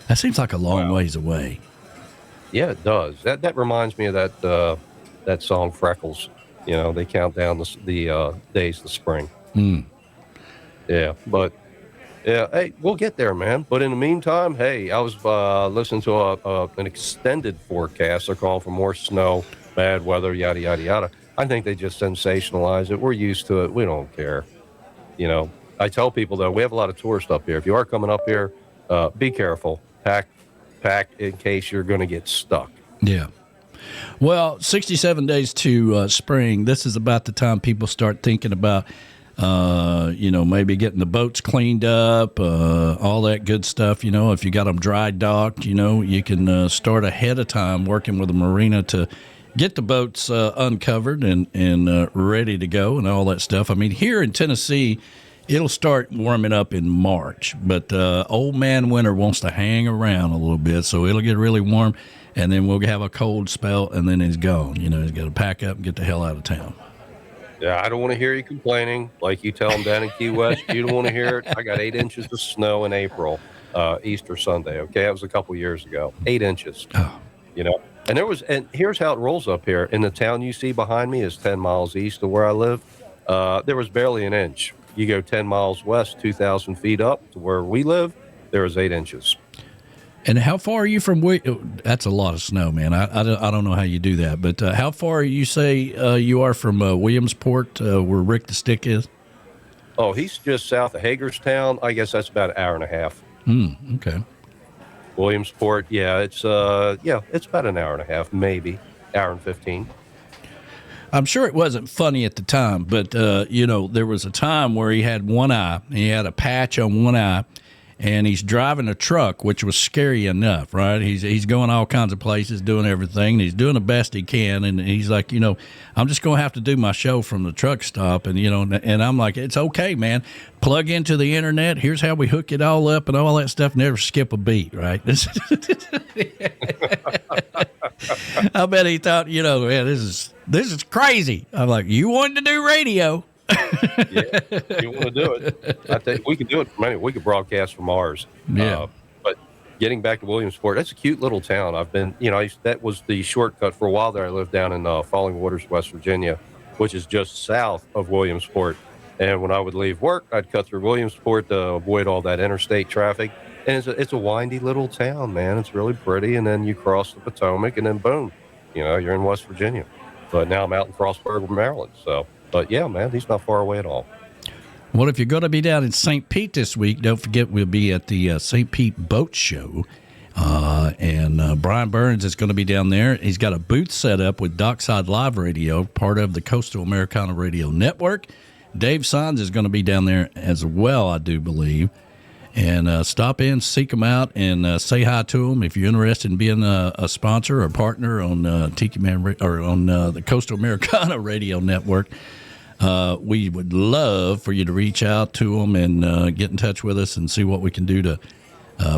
That seems like a long ways away. Yeah, it does. That reminds me of that song Freckles. You know, they count down the days to spring. Yeah, but yeah, hey, we'll get there, man. But in the meantime, hey, I was listening to an extended forecast. They're calling for more snow, bad weather, yada yada yada. I think they just sensationalize it. We're used to it. We don't care. You know, I tell people, though, we have a lot of tourists up here. If you are coming up here, be careful. Pack in case you're going to get stuck. Yeah. Well, 67 days to spring. This is about the time people start thinking about, you know, maybe getting the boats cleaned up, all that good stuff. You know, if you got them dry docked, you know, you can start ahead of time working with a marina to get the boats uncovered and ready to go and all that stuff. I mean, here in Tennessee, it'll start warming up in March, but old man winter wants to hang around a little bit, so it'll get really warm, and then we'll have a cold spell, and then he's gone. You know, he's got to pack up and get the hell out of town. Yeah, I don't want to hear you complaining like you tell them down in Key West. You don't want to hear it. I got 8 inches of snow in April, Easter Sunday. Okay, that was a couple years ago. 8 inches. Oh. You know, and here's how it rolls up here. In the town you see behind me is 10 miles east of where I live. There was barely an inch. You go 10 miles west, 2,000 feet up to where we live, there is 8 inches. And how far are you from? That's a lot of snow, man. I don't know how you do that, but how far you say you are from Williamsport, where Rick the Stick is? Oh, he's just south of Hagerstown. I guess that's about an hour and a half. Okay. Williamsport, it's about an hour and a half, maybe hour and 15. I'm sure it wasn't funny at the time, but there was a time where he had one eye. He had a patch on one eye, and he's driving a truck, which was scary enough, right? He's going all kinds of places, doing everything, and he's doing the best he can. And he's like, I'm just going to have to do my show from the truck stop. And, and I'm like, it's okay, man. Plug into the internet. Here's how we hook it all up and all that stuff. Never skip a beat, right? I bet he thought, man, this is crazy. I'm like, you wanted to do radio. Yeah, you want to do it. I think we could do it from anywhere. We could broadcast from ours. Yeah. But getting back to Williamsport, that's a cute little town. I've been, that was the shortcut for a while there. I lived down in Falling Waters, West Virginia, which is just south of Williamsport. And when I would leave work, I'd cut through Williamsport to avoid all that interstate traffic. And it's a windy little town, man. It's really pretty. And then you cross the Potomac, and then boom, you're in West Virginia. But now I'm out in Frostburg, Maryland. So, but yeah, man, he's not far away at all. Well, if you're going to be down in St. Pete this week, don't forget we'll be at the St. Pete Boat Show. And Brian Burns is going to be down there. He's got a booth set up with Dockside Live Radio, part of the Coastal Americana Radio Network. Dave Sines is going to be down there as well, I do believe. And stop in, seek them out, and say hi to them if you're interested in being a sponsor or partner on Tiki Man or on the Coastal Americana Radio Network. We would love for you to reach out to them and get in touch with us and see what we can do to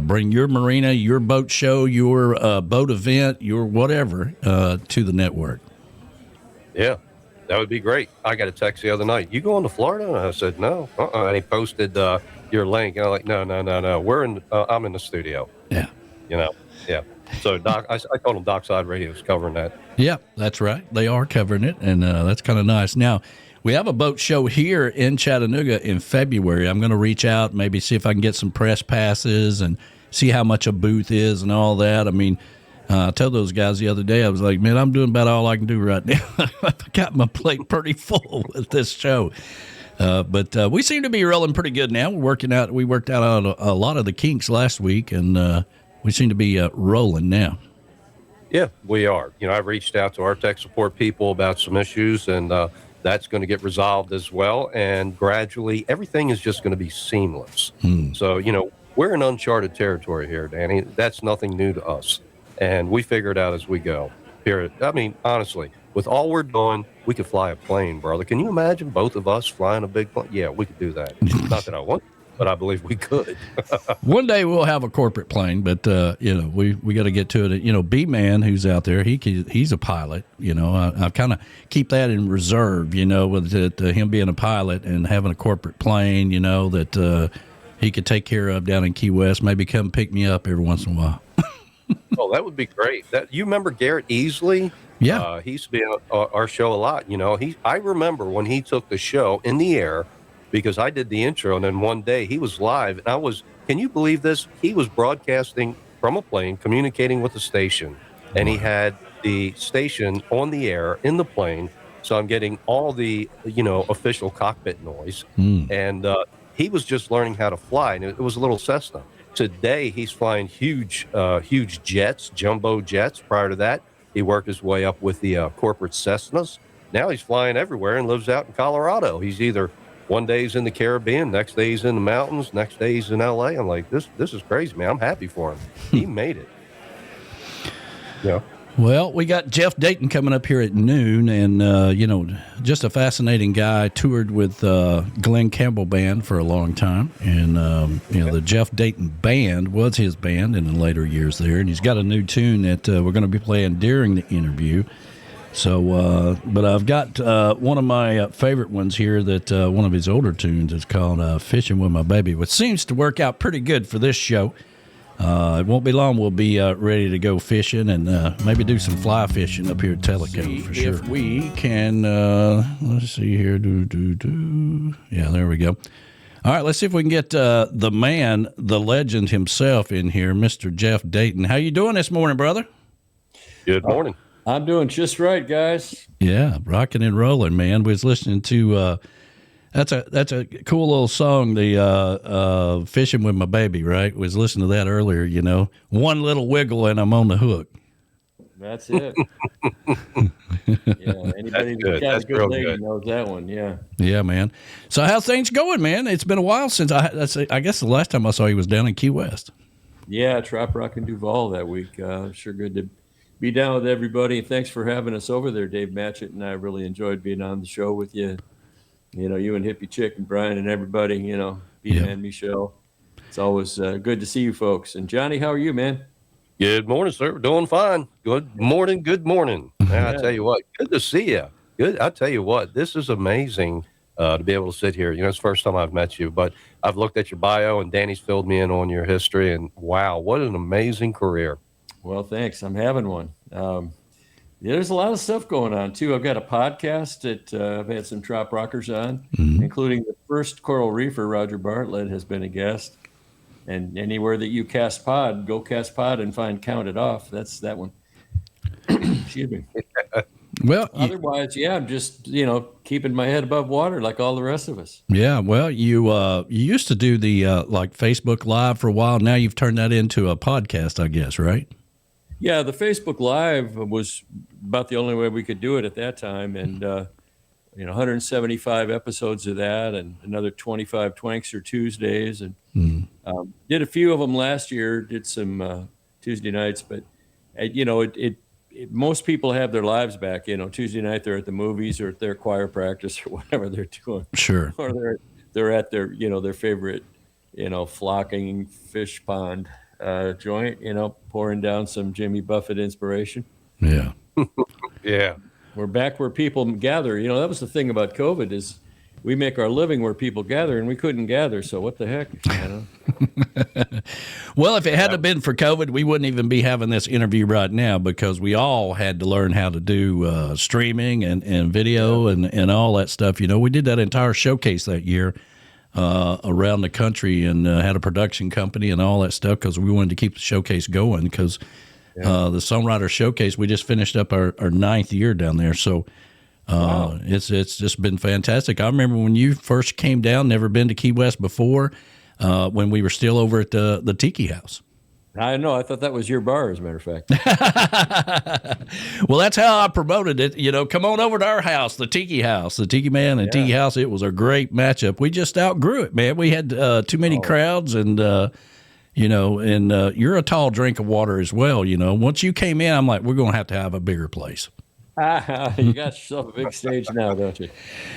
bring your marina, your boat show, your boat event, your whatever to the network. Yeah, that would be great. I got a text the other night. You going to Florida? And I said, no. And he posted your link. And I'm like, no. I'm in the studio. Yeah. Yeah. So I told him Dockside Radio is covering that. Yeah, that's right. They are covering it, and that's kind of nice. Now, we have a boat show here in Chattanooga in February. I'm going to reach out, maybe see if I can get some press passes and see how much a booth is and all that. I mean, I told those guys the other day, I was like, man, I'm doing about all I can do right now. I've got my plate pretty full with this show. But we seem to be rolling pretty good now. We worked out a lot of the kinks last week, and we seem to be rolling now. Yeah, we are. I've reached out to our tech support people about some issues, and that's going to get resolved as well. And gradually, everything is just going to be seamless. So, we're in uncharted territory here, Danny. That's nothing new to us. And we figure it out as we go, period. I mean, honestly, with all we're doing, we could fly a plane, brother. Can you imagine both of us flying a big plane? Yeah, we could do that. Not that I want, but I believe we could. One day we'll have a corporate plane, but we got to get to it. B-Man, who's out there, he's a pilot. I kind of keep that in reserve. With him being a pilot and having a corporate plane. That he could take care of down in Key West. Maybe come pick me up every once in a while. Oh, that would be great. You remember Garrett Easley? Yeah, he used to be on our show a lot. I remember when he took the show in the air. Because I did the intro, and then one day he was live, and can you believe this? He was broadcasting from a plane, communicating with the station, and he had the station on the air in the plane, so I'm getting all the, official cockpit noise, and he was just learning how to fly, and it was a little Cessna. Today, he's flying huge jets, jumbo jets. Prior to that, he worked his way up with the corporate Cessnas. Now he's flying everywhere and lives out in Colorado. He's either one day he's in the Caribbean, next day he's in the mountains, next day he's in L.A. I'm like, this is crazy, man. I'm happy for him. He made it. Yeah. Well, we got Jeff Dayton coming up here at noon, and, just a fascinating guy. Toured with Glenn Campbell Band for a long time, and, the Jeff Dayton Band was his band in the later years there, and he's got a new tune that we're going to be playing during the interview. So, but I've got one of my favorite ones here that one of his older tunes is called Fishing with My Baby, which seems to work out pretty good for this show. It won't be long. We'll be ready to go fishing and maybe do some fly fishing up here at Teleco for sure. If we can, let's see here. Yeah, there we go. All right, let's see if we can get the man, the legend himself in here, Mr. Jeff Dayton. How you doing this morning, brother? Good morning. I'm doing just right, guys. Yeah, rocking and rolling, man. We was listening to that's a cool little song, the Fishing with My Baby, right? We was listening to that earlier, One little wiggle and I'm on the hook. That's it. Yeah, anybody that's got That's a good real lady good. knows that one. Yeah. Yeah, man. So how's things going, man? It's been a while since I guess the last time I saw you was down in Key West. Yeah, Trop Rock and Duval that week. Sure good to be down with everybody. Thanks for having us over there, Dave Matchett, and I really enjoyed being on the show with you. You know, you and Hippie Chick and Brian and everybody, B-Man, Michelle. It's always good to see you folks. And Johnny, how are you, man? Good morning, sir. Doing fine. Good morning. Good morning. I tell you what, good to see you. Good. I tell you what, this is amazing to be able to sit here. It's the first time I've met you, but I've looked at your bio and Danny's filled me in on your history. And wow, what an amazing career. Well, thanks. I'm having one. There's a lot of stuff going on, too. I've got a podcast that I've had some Trop Rockers on, including the first Coral Reefer, Roger Bartlett, has been a guest. And anywhere that you cast pod, go cast pod and find Count It Off. That's that one. Excuse me. Well, Otherwise, I'm just, keeping my head above water like all the rest of us. yeah. Well, you used to do the like Facebook Live for a while. Now you've turned that into a podcast, I guess, right? Yeah, the Facebook Live was about the only way we could do it at that time. And, 175 episodes of that and another 25 Twankster Tuesdays. And did a few of them last year, did some Tuesday nights. But, most people have their lives back. Tuesday night they're at the movies or at their choir practice or whatever they're doing. Sure. Or they're at their, their favorite, flocking fish pond joint, pouring down some Jimmy Buffett inspiration. Yeah. Yeah. We're back where people gather. That was the thing about COVID is we make our living where people gather, and we couldn't gather. So what the heck? Well, if it hadn't been for COVID, we wouldn't even be having this interview right now because we all had to learn how to do streaming and video and all that stuff. We did that entire showcase that year around the country and had a production company and all that stuff because we wanted to keep the showcase going because the Songwriter Showcase, we just finished up our 9th year down there. So wow. It's just been fantastic. I remember when you first came down, never been to Key West before, when we were still over at the Tiki House. I know. I thought that was your bar, as a matter of fact. Well, that's how I promoted it. Come on over to our house, the Tiki House, the Tiki Man and Tiki House. It was a great matchup. We just outgrew it, man. We had too many crowds and you're a tall drink of water as well. Once you came in, I'm like, we're going to have a bigger place. You got yourself a big stage now, don't you?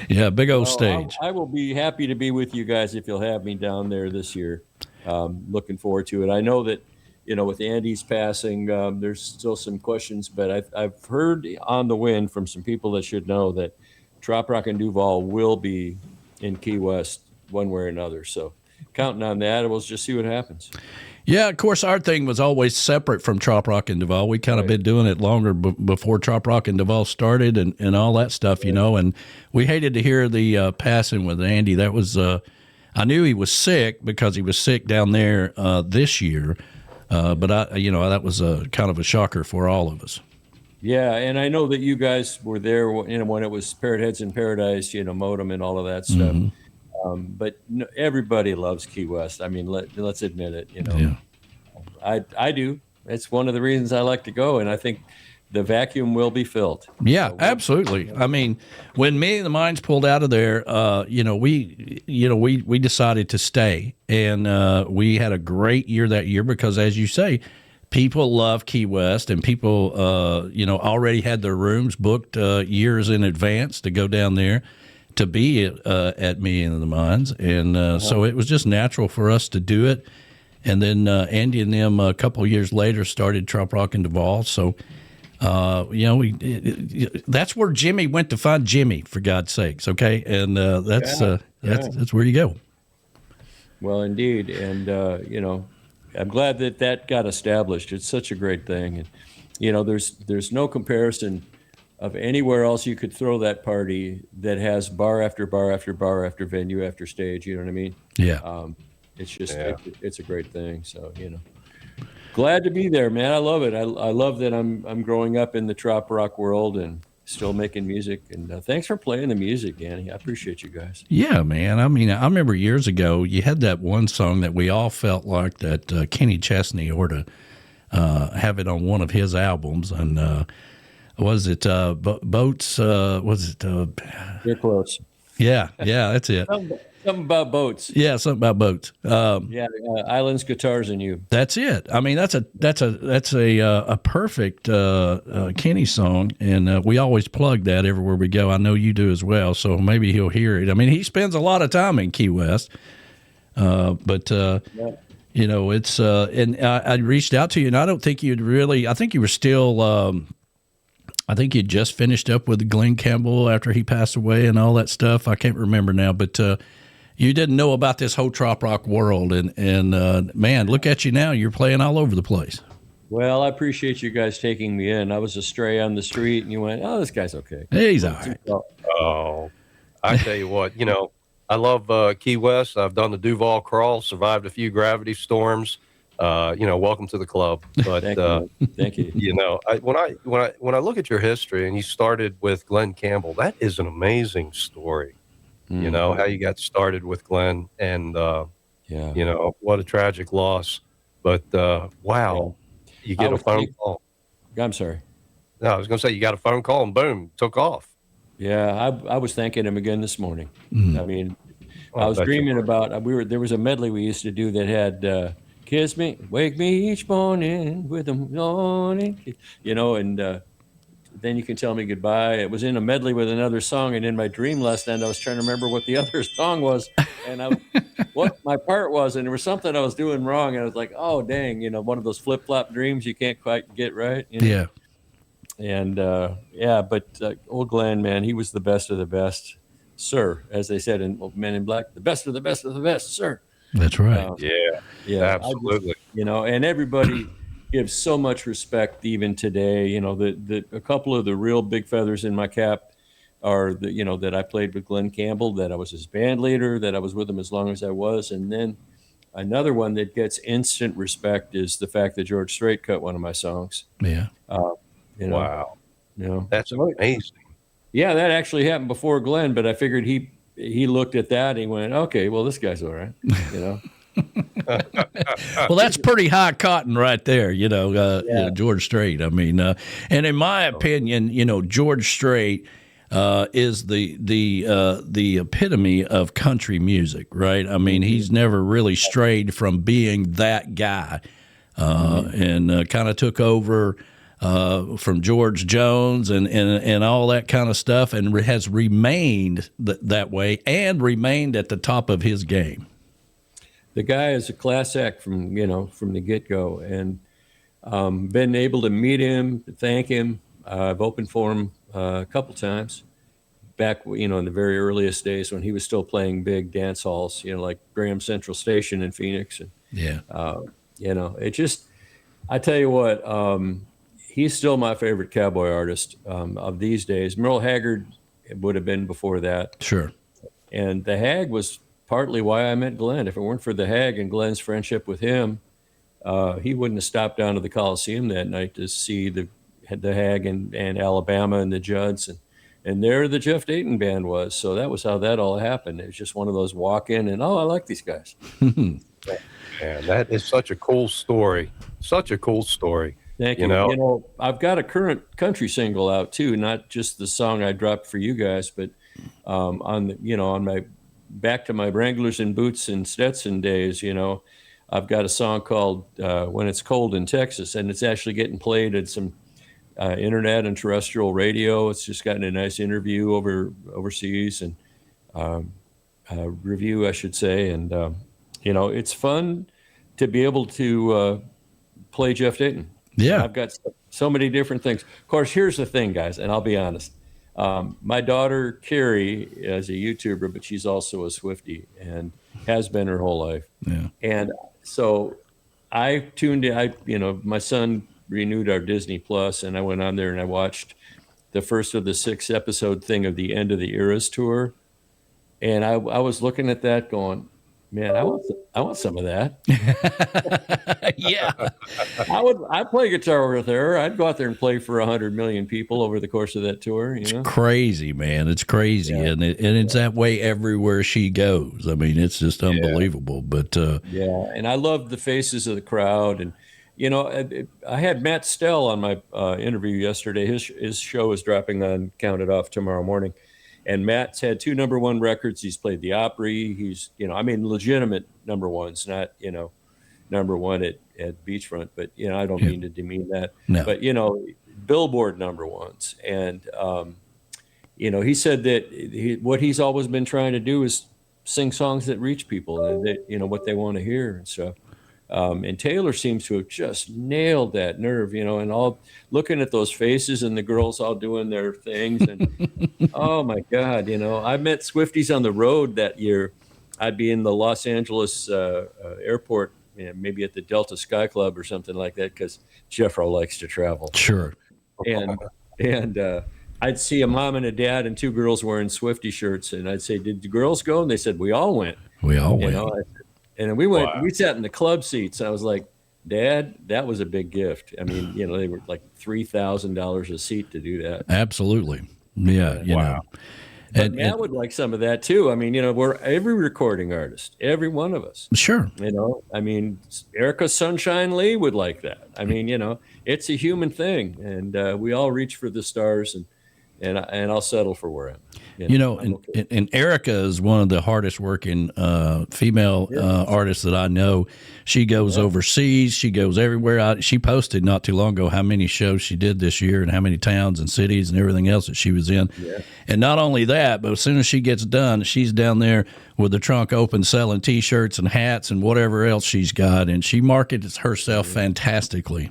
Yeah, big old stage. I will be happy to be with you guys if you'll have me down there this year. Looking forward to it. I know that, with Andy's passing, there's still some questions, but I've heard on the wind from some people that should know that Trop Rock and Duval will be in Key West one way or another. So counting on that, we'll just see what happens. Yeah, of course, our thing was always separate from Trop Rock and Duval. We kind of been doing it longer before Trop Rock and Duval started and all that stuff, and we hated to hear the passing with Andy. That was, I knew he was sick because he was sick down there this year, but that was kind of a shocker for all of us. Yeah, and I know that you guys were there when it was Parrot Heads in Paradise, Modem and all of that stuff. Mm-hmm. But everybody loves Key West. I mean, let's admit it. Yeah. I do. It's one of the reasons I like to go, and I think the vacuum will be filled. Yeah, absolutely. I mean, when Me and the Minds pulled out of there, we decided to stay, and we had a great year that year because, as you say, people love Key West, and people, already had their rooms booked years in advance to go down there to be at Me and the Minds, and so it was just natural for us to do it. And then Andy and them a couple of years later started Trop Rock and Duval. So, that's where Jimmy went to find Jimmy, for God's sakes. Okay, and that's where you go. Well, indeed, and I'm glad that got established. It's such a great thing, and there's no comparison of anywhere else you could throw that party that has bar after bar after bar after venue after stage. You know what I mean? Yeah. It's just it's a great thing. So glad to be there, man. I love it. I love that I'm growing up in the trop rock world and still making music. And thanks for playing the music, Danny. I appreciate you guys. Yeah, man. I mean, I remember years ago you had that one song that we all felt like that Kenny Chesney ought to have it on one of his albums. And was it Boats? Was it? You're close. Yeah, that's it. Something about boats. Yeah, something about boats. Islands, Guitars, and You. That's it. I mean, that's a perfect Kenny song, and we always plug that everywhere we go. I know you do as well, so maybe he'll hear it. I mean, he spends a lot of time in Key West, but you know, it's and I reached out to you, and I don't think you'd really. I think you were still. I think you just finished up with Glenn Campbell after he passed away and all that stuff. I can't remember now, but you didn't know about this whole trop rock world, and man, look at you now. You're playing all over the place. Well, I appreciate you guys taking me in. I was a stray on the street, and you went, "Oh, this guy's okay." Hey, he's all right. Oh, I tell you what, you know, I love Key West. I've done the Duval Crawl, survived a few gravity storms. You know, welcome to the club. But thank you. You know, when I look at your history, and you started with Glenn Campbell, that is an amazing story. Mm-hmm. You know how you got started with Glenn, and you know, what a tragic loss. But wow, you get a phone call. I'm sorry. No, I was going to say you got a phone call, and boom, took off. Yeah, I was thanking him again this morning. I mean, I was dreaming about. There was a medley we used to do that had. Kiss me, wake me each morning with the morning, you know, and then you can tell me goodbye. It was in a medley with another song, and in my dream last night, I was trying to remember what the other song was, and what my part was, and there was something I was doing wrong, and I was like, oh, dang, you know, one of those flip-flop dreams you can't quite get right. You know? Yeah. And, but old Glenn, man, he was the best of the best, sir, as they said in Men in Black, the best of the best of the best, sir. That's right. Yeah, absolutely. You know, and everybody gives so much respect even today. You know, a couple of the real big feathers in my cap are that I played with Glenn Campbell, that I was his band leader, that I was with him as long as I was, and then another one that gets instant respect is the fact that George Strait cut one of my songs. Yeah. You know, wow. You know, that's amazing. Yeah, that actually happened before Glenn, but I figured he looked at that and he went, okay, well, this guy's all right, you know. Well, that's pretty high cotton right there, you know, George Strait. I mean, and in my opinion, you know, George Strait is the epitome of country music, right? I mean, he's never really strayed from being that guy, and kind of took over from George Jones and all that kind of stuff, and has remained that way and remained at the top of his game. The guy is a class act from the get-go, and been able to meet him, thank him. I've opened for him a couple times back, you know, in the very earliest days when he was still playing big dance halls, you know, like Graham Central Station in Phoenix. And, you know, it just, I tell you what, he's still my favorite cowboy artist of these days. Merle Haggard would have been before that. Sure. And the Hag was partly why I met Glenn. If it weren't for the Hag and Glenn's friendship with him, he wouldn't have stopped down to the Coliseum that night to see the Hag and Alabama and the Judds. And there the Jeff Dayton band was. So that was how that all happened. It was just one of those walk in and, I like these guys. Man, that is such a cool story. Such a cool story. Thank you. You know, I've got a current country single out too, not just the song I dropped for you guys, but on my back to my Wranglers and Boots and Stetson days, you know, I've got a song called When It's Cold in Texas, and it's actually getting played at some internet and terrestrial radio. It's just gotten a nice interview overseas and review, I should say. And, you know, it's fun to be able to play Jeff Dayton. Yeah. I've got so many different things. Of course, here's the thing, guys, and I'll be honest. My daughter, Carrie, is a YouTuber, but she's also a Swiftie and has been her whole life. Yeah. And so I tuned in. My son renewed our Disney Plus, and I went on there and I watched the first of the 6-episode thing of the End of the Eras tour. And I was looking at that going, man, I want some of that. Yeah. I'd play guitar with her. I'd go out there and play for 100 million people over the course of that tour. You know? It's crazy, man. It's crazy. Yeah. And it's that way everywhere she goes. I mean, it's just unbelievable. But and I love the faces of the crowd. And, I had Matt Stell on my interview yesterday. His show is dropping on Count It Off tomorrow morning. And Matt's had 2 #1 records. He's played the Opry. He's, legitimate #1s, not, #1 at Beachfront. But, I don't mean to demean that. No. But, Billboard #1s. And, he said that what he's always been trying to do is sing songs that reach people and that, what they want to hear and stuff. And Taylor seems to have just nailed that nerve, and all looking at those faces and the girls all doing their things. And oh my God, I met Swifties on the road that year. I'd be in the Los Angeles airport, maybe at the Delta Sky Club or something like that, because Jeffro likes to travel. Sure. And I'd see a mom and a dad and 2 girls wearing Swiftie shirts. And I'd say, did the girls go? And they said, we all went. We all went. And we went. Wow. We sat in the club seats. I was like, Dad, that was a big gift. I mean, they were like $3,000 a seat to do that. Absolutely. Yeah. Wow. And Matt would like some of that too. I mean, we're every recording artist, every one of us. Sure. Erica Sunshine Lee would like that. I mean, it's a human thing, and we all reach for the stars, and I'll settle for where I'm. And Erica is one of the hardest working female artists that I know. She goes overseas. She goes everywhere. She posted not too long ago how many shows she did this year and how many towns and cities and everything else that she was in. Yeah. And not only that, but as soon as she gets done, she's down there with the trunk open selling T-shirts and hats and whatever else she's got. And she markets herself fantastically.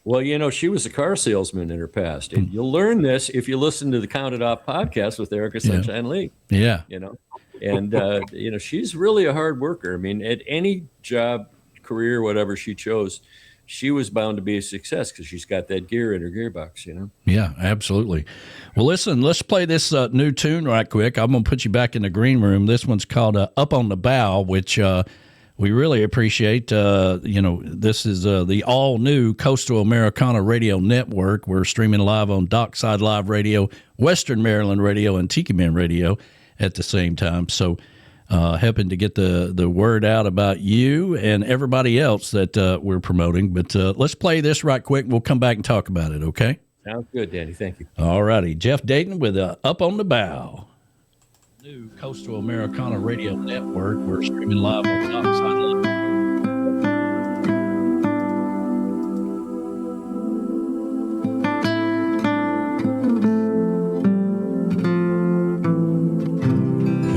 Well, she was a car salesman in her past. And you'll learn this if you listen to the Count It Off podcast with Erica Sunshine Lee. Yeah. And, she's really a hard worker. I mean, at any job, career, whatever she chose, she was bound to be a success because she's got that gear in her gearbox, Yeah, absolutely. Well, listen, let's play this new tune right quick. I'm going to put you back in the green room. This one's called Up on the Bow, which we really appreciate. This is the all-new Coastal Americana Radio Network. We're streaming live on Dockside Live Radio, Western Maryland Radio, and Tiki Man Radio at the same time. So helping to get the word out about you and everybody else that we're promoting. But let's play this right quick. We'll come back and talk about it, okay? Sounds good, Danny. Thank you. All righty. Jeff Dayton with Up on the Bow. New Coastal Americana Radio Network. We're streaming live on Dockside Live.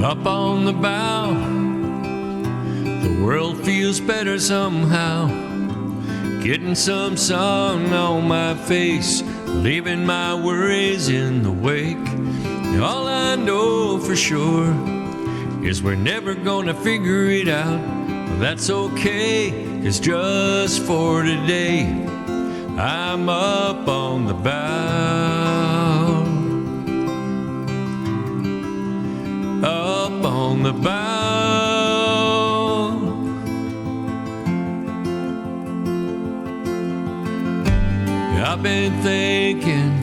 Up on the bow, the world feels better somehow. Getting some sun on my face, leaving my worries in the wake. All I know for sure is we're never gonna figure it out. That's okay, 'cause just for today, I'm up on the bow. Up on the bow. I've been thinking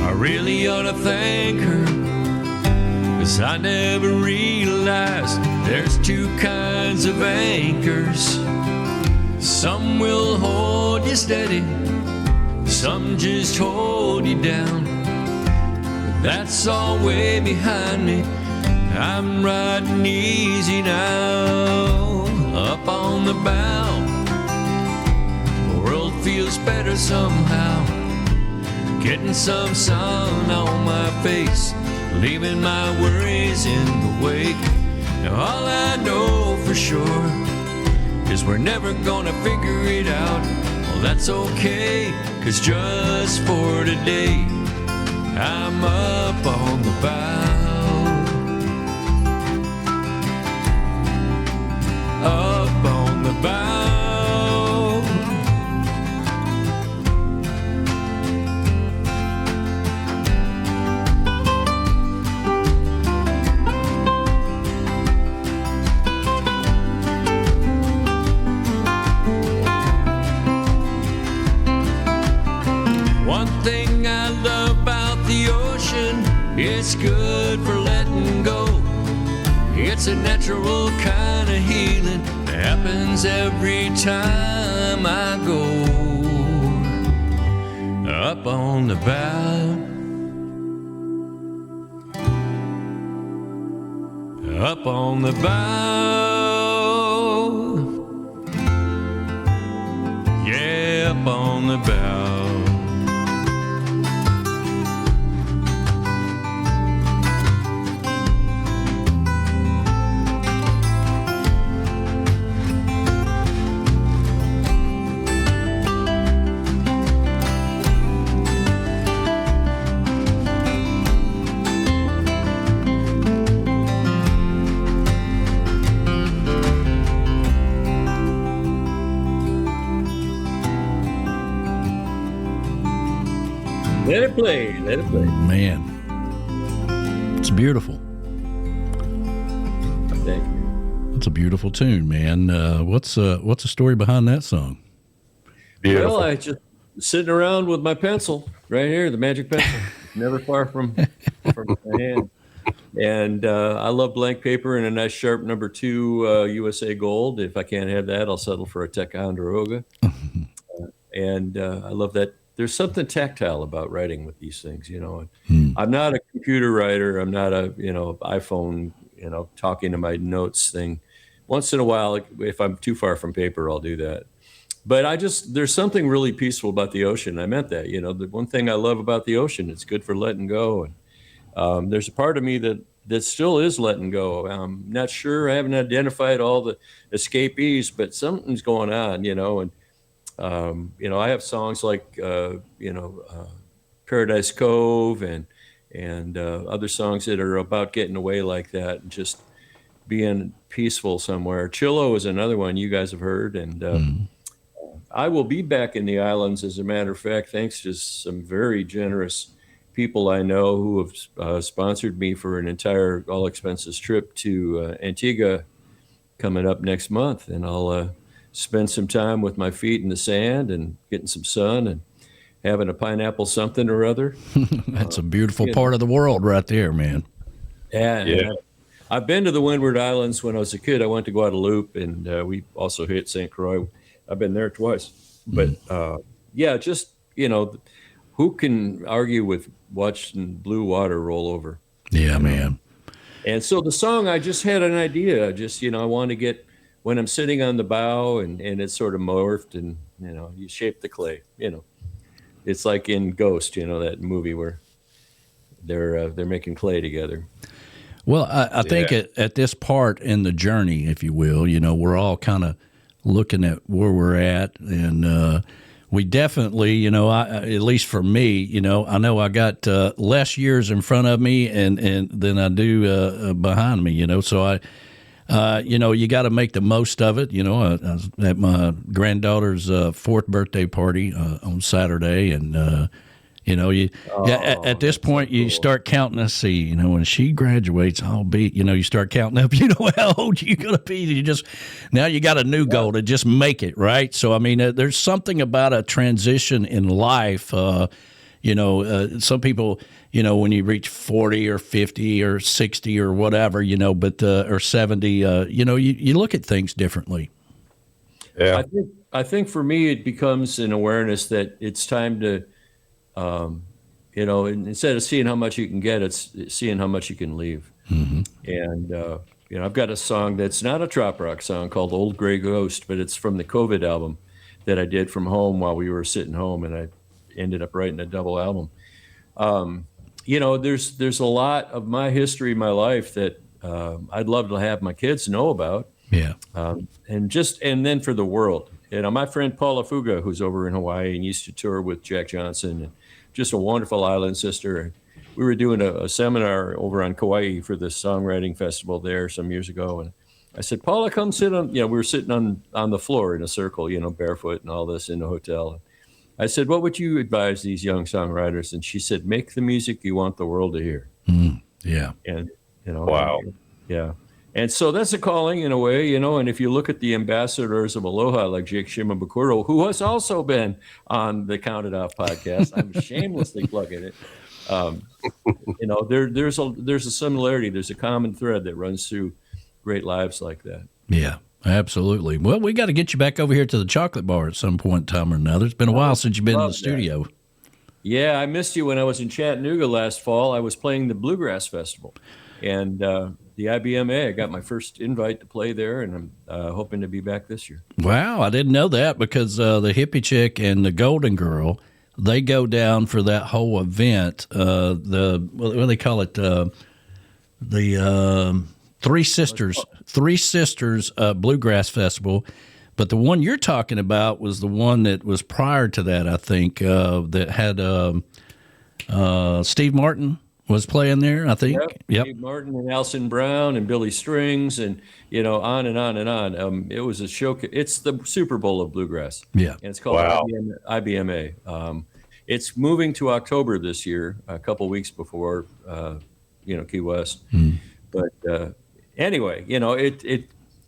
I really ought to thank her, 'cause I never realized there's 2 kinds of anchors. Some will hold you steady, some just hold you down. That's all way behind me, I'm riding easy now. Up on the bow, the world feels better somehow. Getting some sun on my face, leaving my worries in the wake. Now all I know for sure is we're never gonna figure it out. Well, that's okay, 'cause just for today, I'm up on the bow. Up on the bow. One thing I love about the ocean, it's good for letting go. It's a natural kind of healing, happens every time I go up on the bow. Up on the bow, yeah, up on the bow. Let it play. Let it play. Man, it's beautiful. Thank you. It's a beautiful tune, man. What's the story behind that song? Beautiful. Well, I just sitting around with my pencil right here, the magic pencil, never far from my hand. And I love blank paper and a nice sharp number 2 USA Gold. If I can't have that, I'll settle for a Ticonderoga. And I love that. There's something tactile about writing with these things, you know. I'm not a computer writer. I'm not a, iPhone, talking to my notes thing. Once in a while, if I'm too far from paper, I'll do that. But there's something really peaceful about the ocean. I meant that, the one thing I love about the ocean, it's good for letting go. And there's a part of me that still is letting go. I'm not sure. I haven't identified all the escapees, but something's going on, and I have songs like, Paradise Cove and other songs that are about getting away like that and just being peaceful somewhere. Chillo is another one you guys have heard. And I will be back in the islands, as a matter of fact, thanks to some very generous people I know who have sponsored me for an entire all expenses trip to Antigua coming up next month. And I'll spend some time with my feet in the sand and getting some sun and having a pineapple something or other. That's a beautiful part of the world right there, man. Yeah. I've been to the Windward Islands when I was a kid. I went to Guadeloupe, and we also hit St. Croix. I've been there twice. But, who can argue with watching blue water roll over? Yeah, man. And so the song, I just had an idea. I want to get, when I'm sitting on the bow and it's sort of morphed and, you shape the clay, It's like in Ghost, that movie where they're making clay together. Well, I think at this part in the journey, if you will, we're all kind of looking at where we're at, and we definitely, at least for me, I know I got less years in front of me and than I do behind me, so you got to make the most of it. I was at my granddaughter's 4th birthday party on Saturday, and at this point you start counting. Let's see, when she graduates, I'll be, you start counting up. How old you're gonna be. Now you got a new goal to just make it right. So I mean, there's something about a transition in life. Some people, when you reach 40 or 50 or 60 or whatever, but or 70, you look at things differently. Yeah. I think for me, it becomes an awareness that it's time to, instead of seeing how much you can get, it's seeing how much you can leave. Mm-hmm. And, I've got a song that's not a trop rock song called Old Gray Ghost, but it's from the COVID album that I did from home while we were sitting home, and I ended up writing a double album. There's a lot of my history, my life that I'd love to have my kids know about. Yeah. And then for the world, my friend Paula Fuga, who's over in Hawaii and used to tour with Jack Johnson, and just a wonderful island sister. We were doing a seminar over on Kauai for the songwriting festival there some years ago. And I said, Paula, come sit on, we were sitting on the floor in a circle, barefoot and all this in the hotel. I said, what would you advise these young songwriters? And she said, make the music you want the world to hear. Yeah. And, wow. Yeah. And so that's a calling in a way, and if you look at the ambassadors of Aloha, like Jake Shimabukuro, who has also been on the Count It Off podcast, I'm shamelessly plugging it. There's a similarity. There's a common thread that runs through great lives like that. Yeah. Absolutely. Well, we got to get you back over here to the chocolate bar at some point in time or another. It's been a while since you've been in the studio. Yeah, I missed you when I was in Chattanooga last fall. I was playing the Bluegrass Festival, and the IBMA. I got my first invite to play there, and I'm hoping to be back this year. Wow, I didn't know that because the hippie chick and the golden girl, they go down for that whole event. What do they call it? The Three Sisters Bluegrass Festival. But the one you're talking about was the one that was prior to that, I think, that had Steve Martin was playing there, I think. Yep. Steve Martin and Alison Brown and Billy Strings and, on and on and on. It was a show. It's the Super Bowl of Bluegrass. Yeah. And it's called IBMA. It's moving to October this year, a couple weeks before, Key West. But anyway,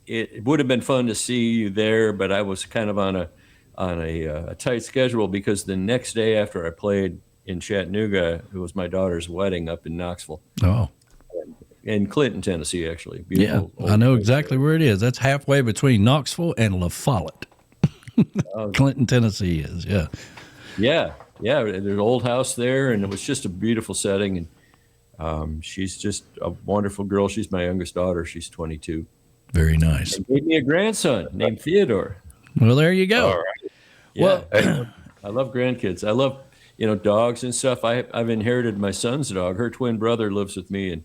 it would have been fun to see you there, but I was kind of on a tight schedule because the next day after I played in Chattanooga, it was my daughter's wedding up in Knoxville. Oh. In Clinton, Tennessee, actually. Beautiful, I know exactly where it is. That's halfway between Knoxville and La Follette. Clinton, Tennessee is, yeah. Yeah. There's an old house there, and it was just a beautiful setting. And she's just a wonderful girl. She's my youngest daughter. She's 22. Very nice. And gave me a grandson named Theodore. Well, there you go. All right. Yeah. Well, I love grandkids. I love, dogs and stuff. I've inherited my son's dog. Her twin brother lives with me, and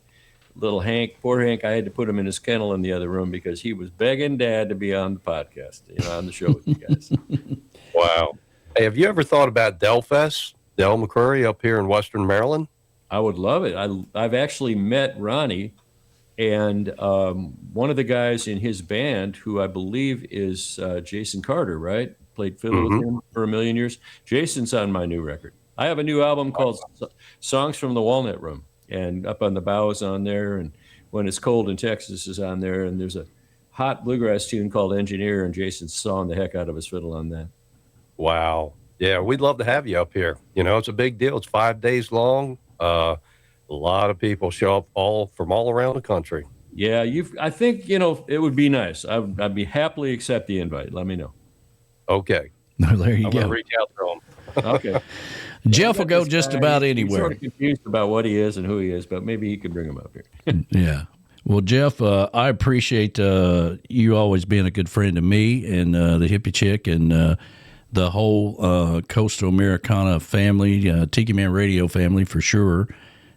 little Hank, poor Hank, I had to put him in his kennel in the other room because he was begging Dad to be on the podcast, on the show with you guys. Wow. Hey, have you ever thought about Del McCurry up here in Western Maryland? I would love it. I've actually met Ronnie, and one of the guys in his band, who I believe is Jason Carter, right? Played fiddle with him for a million years. Jason's on my new record. I have a new album called Songs from the Walnut Room, and Up on the Bough is on there, and When It's Cold in Texas is on there, and there's a hot bluegrass tune called Engineer, and Jason's sawing the heck out of his fiddle on that. Wow. Yeah, we'd love to have you up here. It's a big deal. It's 5 days long. A lot of people show up from all around the country. Yeah, I think, it would be nice. I'd be happily accept the invite. Let me know. Okay. No, there you I'm go. going to reach out to them. Okay. Jeff will go just about anywhere. He's sort of confused about what he is and who he is, but maybe he could bring him up here. Yeah. Well, Jeff, I appreciate you always being a good friend to me and the hippie chick and the whole Coastal Americana family, Tiki Man Radio family for sure.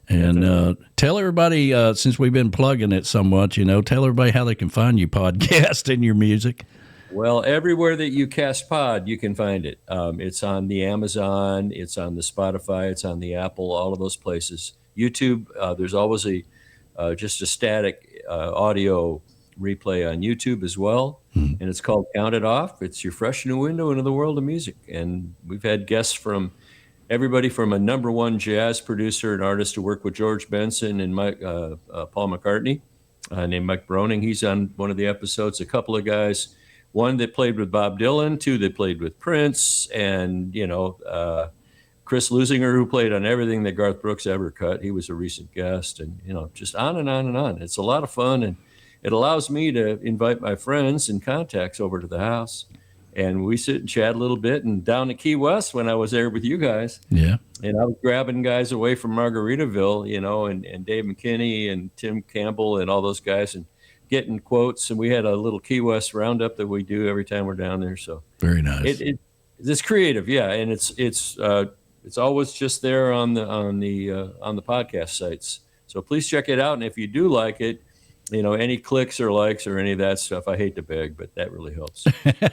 And tell everybody, since we've been plugging it somewhat, tell everybody how they can find you podcast and your music. Well, everywhere that you cast pod, you can find it. It's on the Amazon, it's on the Spotify, it's on the Apple, all of those places. YouTube, there's always just a static audio replay on YouTube as well. And it's called Count It Off. It's your fresh new window into the world of music. And we've had guests from everybody from a number one jazz producer and artist who worked with George Benson and Paul McCartney, named Mike Broning. He's on one of the episodes. A couple of guys, one that played with Bob Dylan, two that played with Prince, and, Chris Lusinger, who played on everything that Garth Brooks ever cut. He was a recent guest, and, just on and on and on. It's a lot of fun, and it allows me to invite my friends and contacts over to the house, and we sit and chat a little bit. And down at Key West, when I was there with you guys, yeah, and I was grabbing guys away from Margaritaville, and Dave McKinney and Tim Campbell and all those guys, and getting quotes. And we had a little Key West roundup that we do every time we're down there. So very nice. It's creative, yeah, and it's always just there on the podcast sites. So please check it out, and if you do like it, any clicks or likes or any of that stuff, I hate to beg, but that really helps.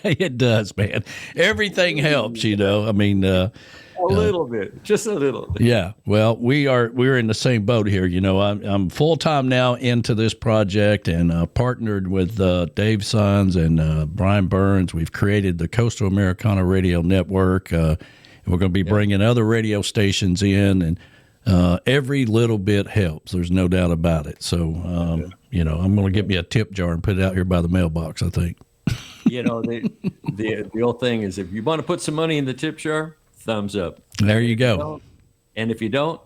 It does, man. Everything helps, I mean, a little bit, just a little bit. Yeah. Well, we're in the same boat here. I'm full time now into this project and partnered with Dave Sons and Brian Burns. We've created the Coastal Americana Radio Network. We're going to be bringing other radio stations in, and every little bit helps. There's no doubt about it. So, I'm going to get me a tip jar and put it out here by the mailbox, I think. The old thing is, if you want to put some money in the tip jar, thumbs up. There you go. And if you don't,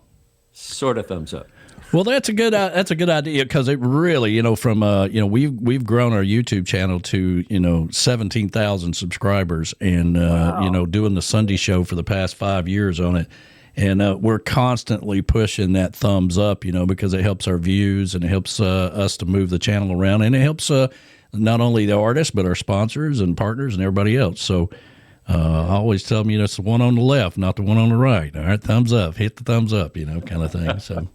sort of thumbs up. Well, that's a good idea because it really, from we've grown our YouTube channel to 17,000 subscribers and doing the Sunday show for the past 5 years on it. And we're constantly pushing that thumbs up, because it helps our views and it helps us to move the channel around, and it helps not only the artists but our sponsors and partners and everybody else. So I always tell them, it's the one on the left, not the one on the right. All right, thumbs up, hit the thumbs up, kind of thing. So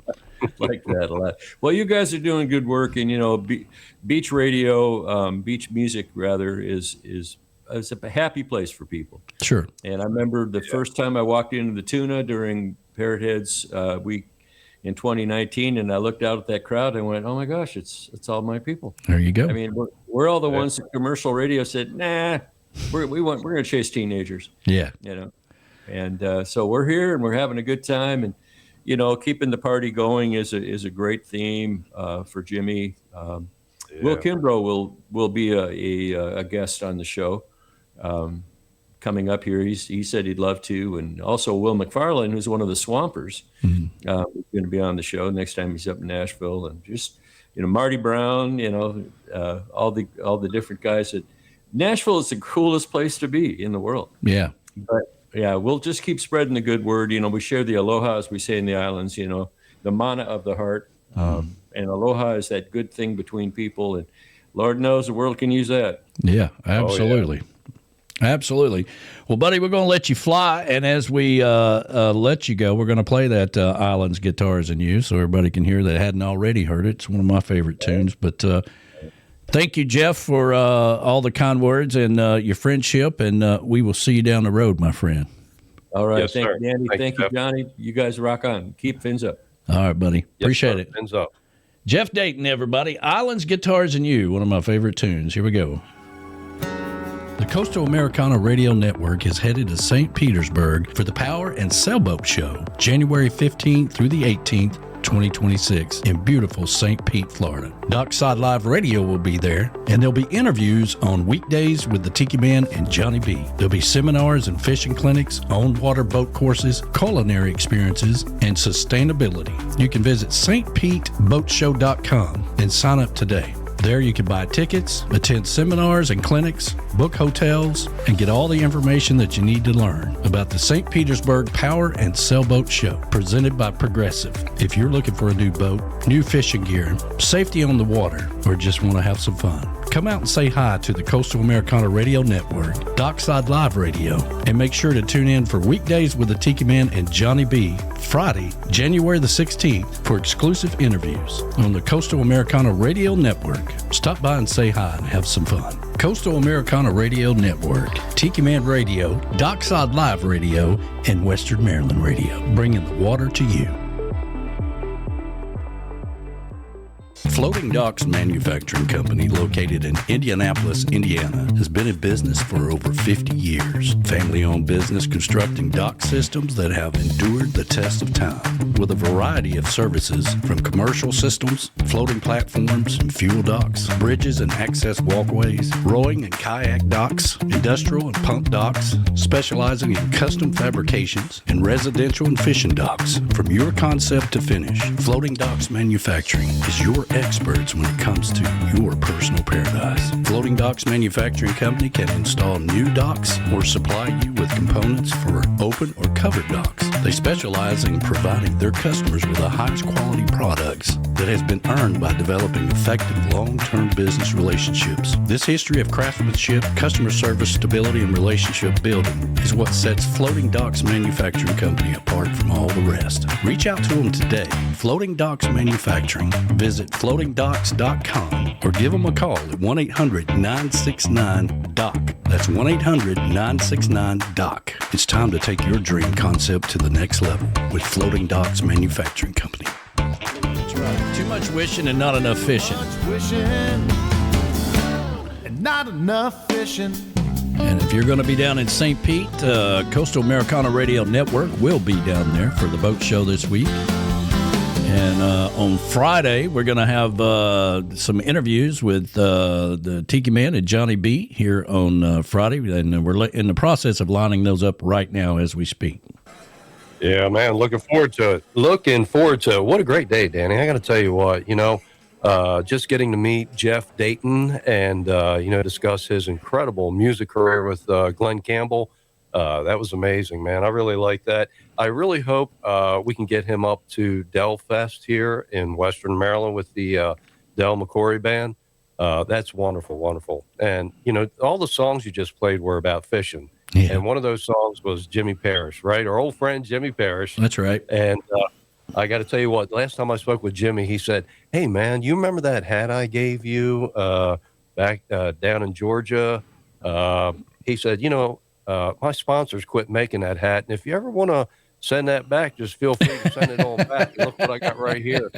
like that a lot. Well, you guys are doing good work, and beach radio, beach music rather, is a happy place for people. Sure. And I remember the first time I walked into the Tuna during Parrot Heads week in 2019, and I looked out at that crowd and went, "Oh my gosh, it's all my people." There you go. I mean, we're all the ones that commercial radio said, "Nah, we're going to chase teenagers." Yeah. And so we're here and we're having a good time, and keeping the party going is a great theme for Jimmy. Will Kimbrough will be a guest on the show. Coming up here, he said he'd love to, and also Will McFarlane, who's one of the Swampers, is going to be on the show next time he's up in Nashville, and just Marty Brown, all the different guys. Nashville is the coolest place to be in the world. Yeah, but yeah, we'll just keep spreading the good word. We share the aloha, as we say in the islands. The mana of the heart, and aloha is that good thing between people, and Lord knows the world can use that. Yeah, absolutely. Oh, yeah. Absolutely. Well, buddy, we're going to let you fly, and as we let you go, we're going to play that Islands, Guitars, and You, so everybody can hear that hadn't already heard it. It's one of my favorite tunes. But thank you, Jeff, for all the kind words and your friendship, and we will see you down the road, my friend. All right. Yes, thank sir. you, Andy. Thank you, Jeff. Johnny. You guys rock on. Keep fins up. All right, buddy. Appreciate it. Fins up. Jeff Dayton, everybody. Islands, Guitars, and You, one of my favorite tunes. Here we go. The Coastal Americana Radio Network is headed to St. Petersburg for the Power and Sailboat Show, January 15th through the 18th, 2026, in beautiful St. Pete, Florida. Dockside Live Radio will be there, and there'll be interviews on Weekdays with the Tiki Man and Johnny B. There'll be seminars and fishing clinics, on-water boat courses, culinary experiences, and sustainability. You can visit stpeteboatshow.com and sign up today. There you can buy tickets, attend seminars and clinics, book hotels, and get all the information that you need to learn about the St. Petersburg Power and Sailboat Show, presented by Progressive. If you're looking for a new boat, new fishing gear, safety on the water, or just want to have some fun, come out and say hi to the Coastal Americana Radio Network, Dockside Live Radio, and make sure to tune in for Weekdays with the Tiki Man and Johnny B, Friday, January the 16th, for exclusive interviews on the Coastal Americana Radio Network. Stop by and say hi and have some fun. Coastal Americana Radio Network, Tiki Man Radio, Dockside Live Radio, and Western Maryland Radio, bringing the water to you. Floating Docks Manufacturing Company, located in Indianapolis, Indiana, has been in business for over 50 years. Family-owned business constructing dock systems that have endured the test of time, with a variety of services from commercial systems, floating platforms and fuel docks, bridges and access walkways, rowing and kayak docks, industrial and pump docks, specializing in custom fabrications, and residential and fishing docks. From your concept to finish, Floating Docks Manufacturing is your experts when it comes to your personal paradise. Floating Docks Manufacturing Company can install new docks or supply you with components for open or covered docks. They specialize in providing their customers with the highest quality products that has been earned by developing effective long-term business relationships. This history of craftsmanship, customer service, stability, and relationship building is what sets Floating Docks Manufacturing Company apart from all the rest. Reach out to them today. Floating Docks Manufacturing. Visit floatingdocks.com or give them a call at 1-800-969-DOC. That's 1-800-969-DOC. It's time to take your dream concept to the next level with Floating Docks Manufacturing Company. That's right. Too much wishing and not enough fishing. Too much wishing and not enough fishing. And if you're going to be down in St. Pete, Coastal Americana Radio Network will be down there for the boat show this week. And on Friday, we're going to have some interviews with the Tiki Man and Johnny B here on Friday. And we're in the process of lining those up right now as we speak. Yeah, man, looking forward to it. Looking forward to it. What a great day, Danny. I got to tell you what, just getting to meet Jeff Dayton and, discuss his incredible music career with Glenn Campbell. That was amazing, man. I really like that. I really hope we can get him up to Del Fest here in Western Maryland with the Del McCoury Band. That's wonderful, wonderful. And, all the songs you just played were about fishing. Yeah. And one of those songs was Jimmy Parrish, right? Our old friend Jimmy Parrish. That's right. And I got to tell you what, last time I spoke with Jimmy, he said, "Hey, man, you remember that hat I gave you back down in Georgia?" He said, my sponsors quit making that hat. And if you ever want to send that back, just feel free to send it on back. Look what I got right here.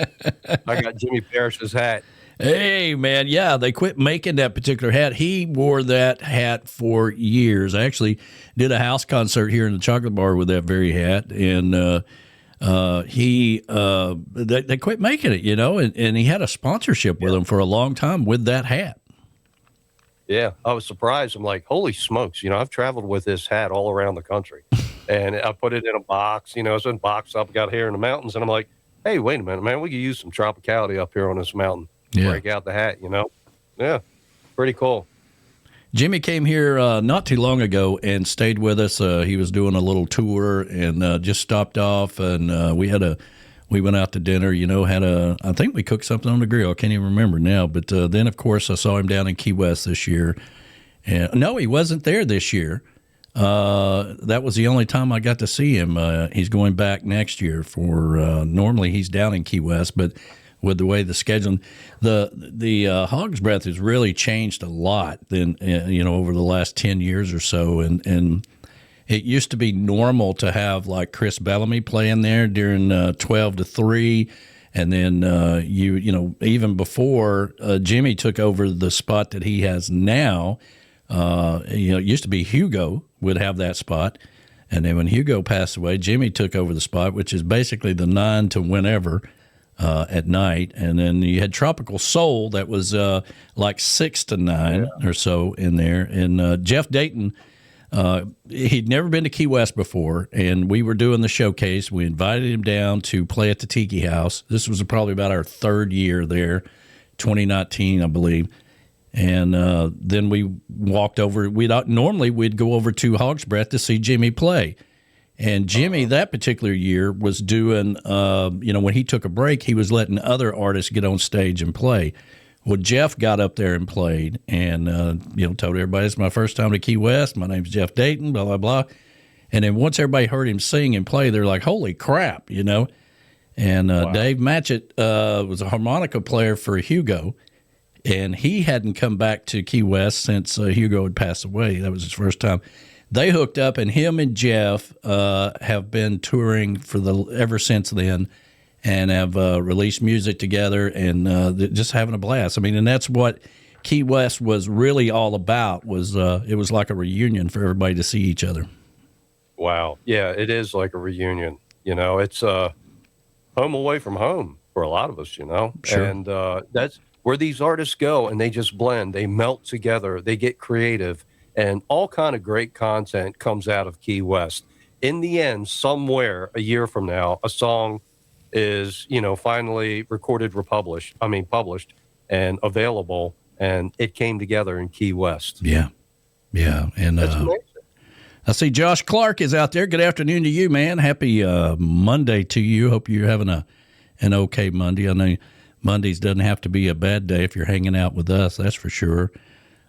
I got Jimmy Parrish's hat. Hey, man, yeah, they quit making that particular hat. He wore that hat for years. I actually did a house concert here in the Chocolate Bar with that very hat, and they quit making it, and he had a sponsorship with them for a long time with that hat. Yeah, I was surprised. I'm like, holy smokes, I've traveled with this hat all around the country, and I put it in a box, it's been boxed up, got here in the mountains, and I'm like, hey, wait a minute, man, we could use some tropicality up here on this mountain. Yeah. Break out the hat, Yeah, pretty cool. Jimmy came here not too long ago and stayed with us. He was doing a little tour and just stopped off, and we went out to dinner. I think we cooked something on the grill. I can't even remember now. But then, of course, I saw him down in Key West this year. And no, he wasn't there this year. That was the only time I got to see him. He's going back next year for. Normally, he's down in Key West, but with the way the scheduling, the Hog's Breath has really changed a lot than over the last 10 years or so, and it used to be normal to have like Chris Bellamy playing there during 12 to 3, and then even before Jimmy took over the spot that he has now, it used to be Hugo would have that spot, and then when Hugo passed away, Jimmy took over the spot, which is basically the 9 to whenever. At night, and then you had Tropical Soul that was like 6 to 9 or so in there. And Jeff Dayton, he'd never been to Key West before, and we were doing the showcase. We invited him down to play at the Tiki House. This was probably about our third year there, 2019, I believe. And then we walked over. Normally we'd go over to Hog's Breath to see Jimmy play. And Jimmy, that particular year, was doing, when he took a break, he was letting other artists get on stage and play. Well, Jeff got up there and played and, told everybody, it's my first time to Key West. My name's Jeff Dayton, blah, blah, blah. And then once everybody heard him sing and play, they're like, holy crap, And wow. Dave Matchett was a harmonica player for Hugo, and he hadn't come back to Key West since Hugo had passed away. That was his first time. They hooked up, and him and Jeff have been touring ever since then, and have released music together, and just having a blast. I mean, and that's what Key West was really all about. It was like a reunion for everybody to see each other. Wow, yeah, it is like a reunion. It's home away from home for a lot of us. Sure. And that's where these artists go, and they just blend, they melt together, they get creative. And all kind of great content comes out of Key West. In the end, somewhere a year from now, a song is, finally recorded, published and available, and it came together in Key West. Yeah. And that's amazing. I see Josh Clark is out there. Good afternoon to you, man. Happy Monday to you. Hope you're having an okay Monday. I know Mondays doesn't have to be a bad day if you're hanging out with us, that's for sure.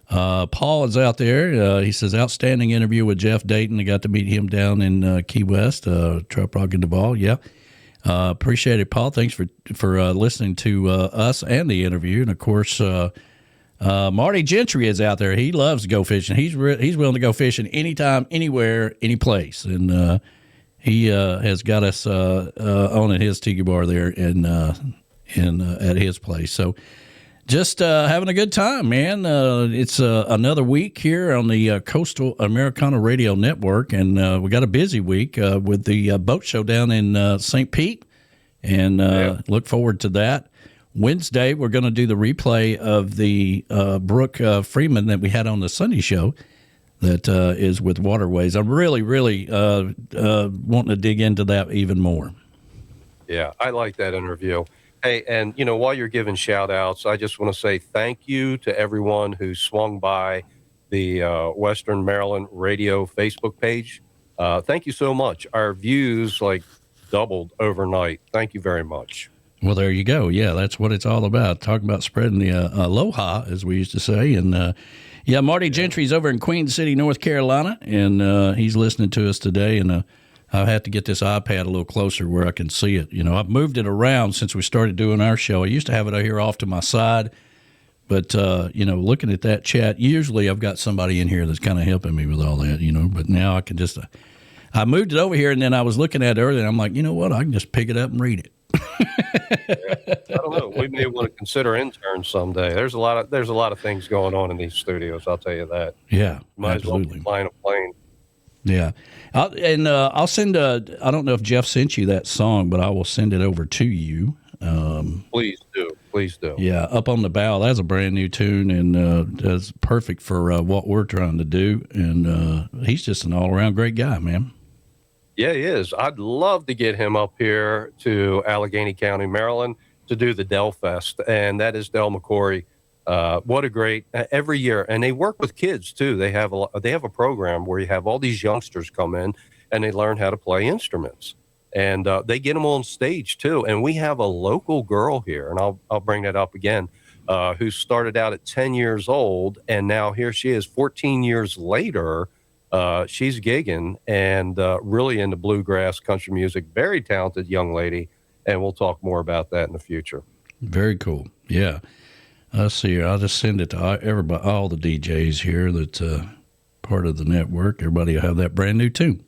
Paul is out there. He says, outstanding interview with Jeff Dayton. I got to meet him down in Key West, Trop Rock and Duval. Yeah. Appreciate it, Paul. Thanks for listening to us and the interview. And, of course, Marty Gentry is out there. He loves to go fishing. He's willing to go fishing anytime, anywhere, any place. And he has got us on at his tiki bar there at his place. So, just having a good time, man. It's another week here on the Coastal Americana Radio Network, and we got a busy week with the boat show down in St. Pete, and look forward to that. Wednesday, we're going to do the replay of the Brooke Freeman that we had on the Sunday show. that is with waterways. I'm really wanting to dig into that even more. Yeah, I like that interview. Hey, and while you're giving shout outs, I just want to say thank you to everyone who swung by the Western Maryland Radio Facebook page. Thank you so much. Our views doubled overnight. Thank you very much. Well, there you go. Yeah, that's what it's all about. Talking about spreading the aloha, as we used to say. And Marty Gentry's over in Queen City, North Carolina, and he's listening to us today. And I have to get this iPad a little closer where I can see it. I've moved it around since we started doing our show. I used to have it here off to my side, but looking at that chat, usually I've got somebody in here that's kind of helping me with all that. But now I can just. I moved it over here, and then I was looking at it earlier, and I'm like, you know what? I can just pick it up and read it. I don't know. We may want to consider interns someday. There's a lot of things going on in these studios. I'll tell you that. Yeah, might absolutely. As well flying a plane. Yeah, I'll send. I don't know if Jeff sent you that song, but I will send it over to you. Please do. Yeah, Up on the Bow. That's a brand new tune, and that's perfect for what we're trying to do. And he's just an all around great guy, man. Yeah, he is. I'd love to get him up here to Allegheny County, Maryland, to do the Del Fest, and that is Del McCory. What a great every year, and they work with kids too. They have a program where you have all these youngsters come in and they learn how to play instruments, and they get them on stage too. And we have a local girl here, and I'll bring that up again, who started out at 10 years old, and now here she is, 14 years later. She's gigging and really into bluegrass country music. Very talented young lady, and we'll talk more about that in the future. Very cool. Yeah. Let's see here. I'll just send it to everybody, all the DJs here that's part of the network. Everybody will have that brand new tune.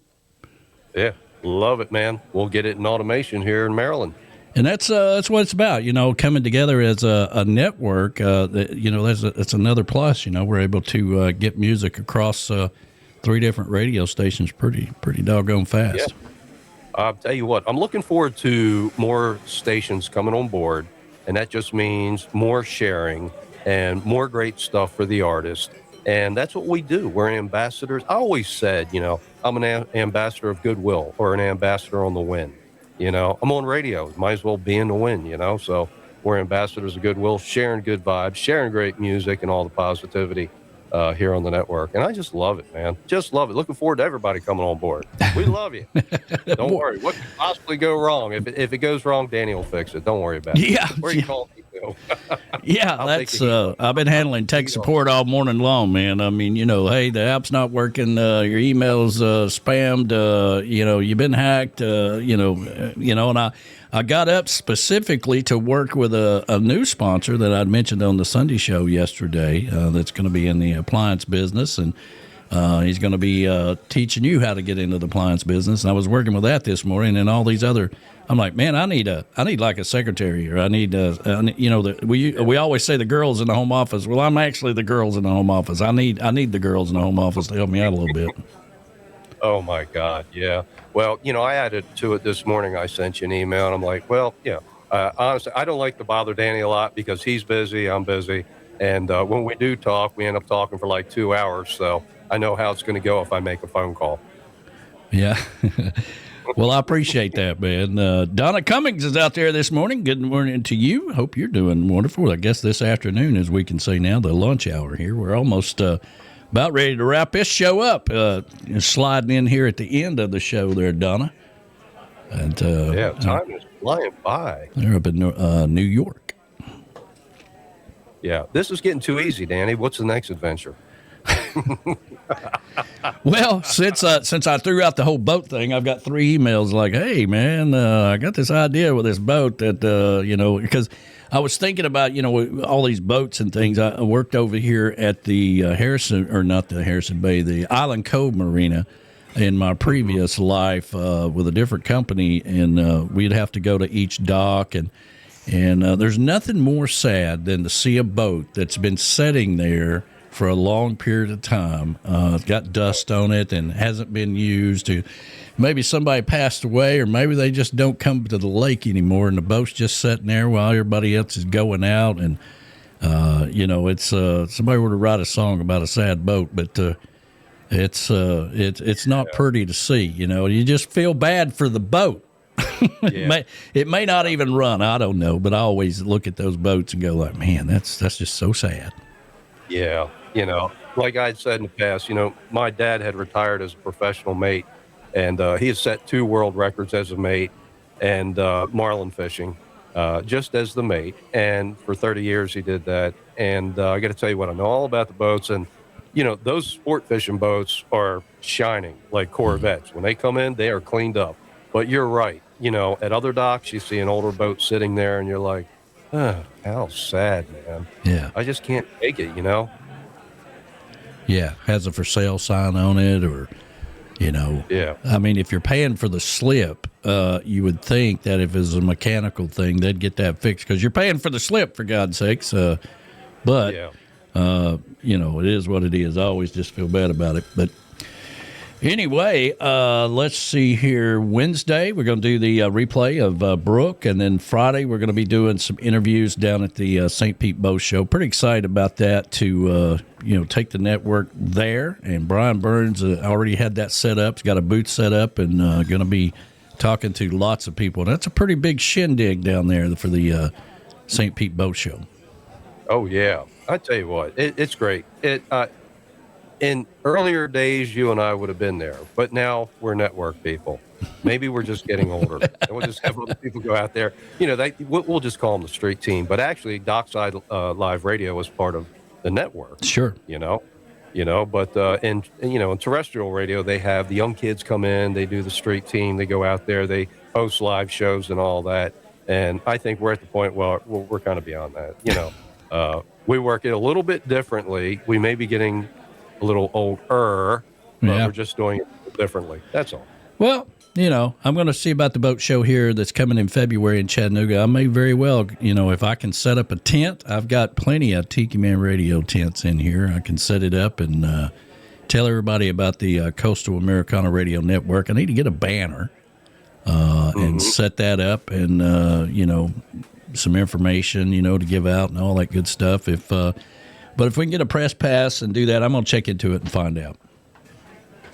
Yeah, love it, man. We'll get it in automation here in Maryland. And that's what it's about, coming together as a network. That's another plus. We're able to get music across 3 different radio stations pretty doggone fast. Yeah. I'll tell you what, I'm looking forward to more stations coming on board, and that just means more sharing and more great stuff for the artist. And that's what we do. We're ambassadors. I always said, I'm an ambassador of goodwill or an ambassador on the wind. I'm on radio. Might as well be in the wind, So we're ambassadors of goodwill, sharing good vibes, sharing great music and all the positivity here on the network. And I just love it, man. Just love it. Looking forward to everybody coming on board. We love you. Don't worry. What could possibly go wrong? If it goes wrong, Danny will fix it. Don't worry about it. Yeah. Where you call me, Bill? Yeah, that's I've been handling tech support all morning long, man. I mean, hey, the app's not working, your email's spammed, you've been hacked, and I got up specifically to work with a new sponsor that I'd mentioned on the Sunday show yesterday that's going to be in the appliance business, and he's going to be teaching you how to get into the appliance business. And I was working with that this morning, and all these other. I'm like, man, I need like a secretary, or I need we always say the girls in the home office. Well, I'm actually the girls in the home office. I need the girls in the home office to help me out a little bit. Oh my God, yeah. Well, I added to it this morning. I sent you an email, and I'm like, well, honestly, I don't like to bother Danny a lot because he's busy, I'm busy, and when we do talk, we end up talking for like 2 hours. So I know how it's going to go if I make a phone call. Yeah. Well, I appreciate that, man. Donna Cummings is out there this morning. Good morning to you. Hope you're doing wonderful. I guess this afternoon, as we can say now, the lunch hour here. We're almost about ready to wrap this show up. Sliding in here at the end of the show there, Donna. And time is flying by. They're up in New York. Yeah, this is getting too easy, Danny. What's the next adventure? Well, since I threw out the whole boat thing, I've got 3 emails like, hey, man, I got this idea with this boat that, because I was thinking about, all these boats and things. I worked over here at the the Island Cove Marina in my previous life with a different company, and we'd have to go to each dock, and there's nothing more sad than to see a boat that's been sitting there for a long period of time. It's got dust on it and hasn't been used. Maybe somebody passed away, or maybe they just don't come to the lake anymore, and the boat's just sitting there while everybody else is going out. And it's somebody were to write a song about a sad boat, but It's not pretty to see. You just feel bad for the boat. Yeah. It may not even run. I don't know, but I always look at those boats and go like, man, that's just so sad. Yeah. Like I had said in the past, my dad had retired as a professional mate, and he has set 2 world records as a mate and marlin fishing, just as the mate. And for 30 years he did that. And I got to tell you what, I know all about the boats. And, those sport fishing boats are shining like Corvettes. When they come in, they are cleaned up. But you're right. At other docks, you see an older boat sitting there and you're like, how sad, man. Yeah. I just can't take it, Yeah. Has a for sale sign on it or, Yeah. I mean, if you're paying for the slip, you would think that if it's a mechanical thing, they'd get that fixed because you're paying for the slip, for God's sakes. But, Yeah. it is what it is. I always just feel bad about it. But anyway, let's see here. Wednesday, we're going to do the replay of Brooke. And then Friday, we're going to be doing some interviews down at the St. Pete Boat Show. Pretty excited about that to, take the network there. And Brian Burns already had that set up. He's got a booth set up and going to be talking to lots of people. And that's a pretty big shindig down there for the St. Pete Boat Show. Oh, yeah. I tell you what, it's great. In earlier days, you and I would have been there, but now we're network people. Maybe we're just getting older, and we'll just have other people go out there. We'll just call them the street team, but actually, Dockside Live Radio was part of the network. Sure. But in terrestrial radio, they have the young kids come in, they do the street team, they go out there, they host live shows and all that. And I think we're at the point where we're kind of beyond that. We work it a little bit differently. We may be getting a little older, but we're just doing it differently. That's all. Well, I'm going to see about the boat show here that's coming in February in Chattanooga. I may very well, if I can set up a tent, I've got plenty of Tiki Man Radio tents in here. I can set it up and tell everybody about the Coastal Americana Radio Network. I need to get a banner and set that up and, some information, to give out and all that good stuff. But if we can get a press pass and do that, I'm going to check into it and find out.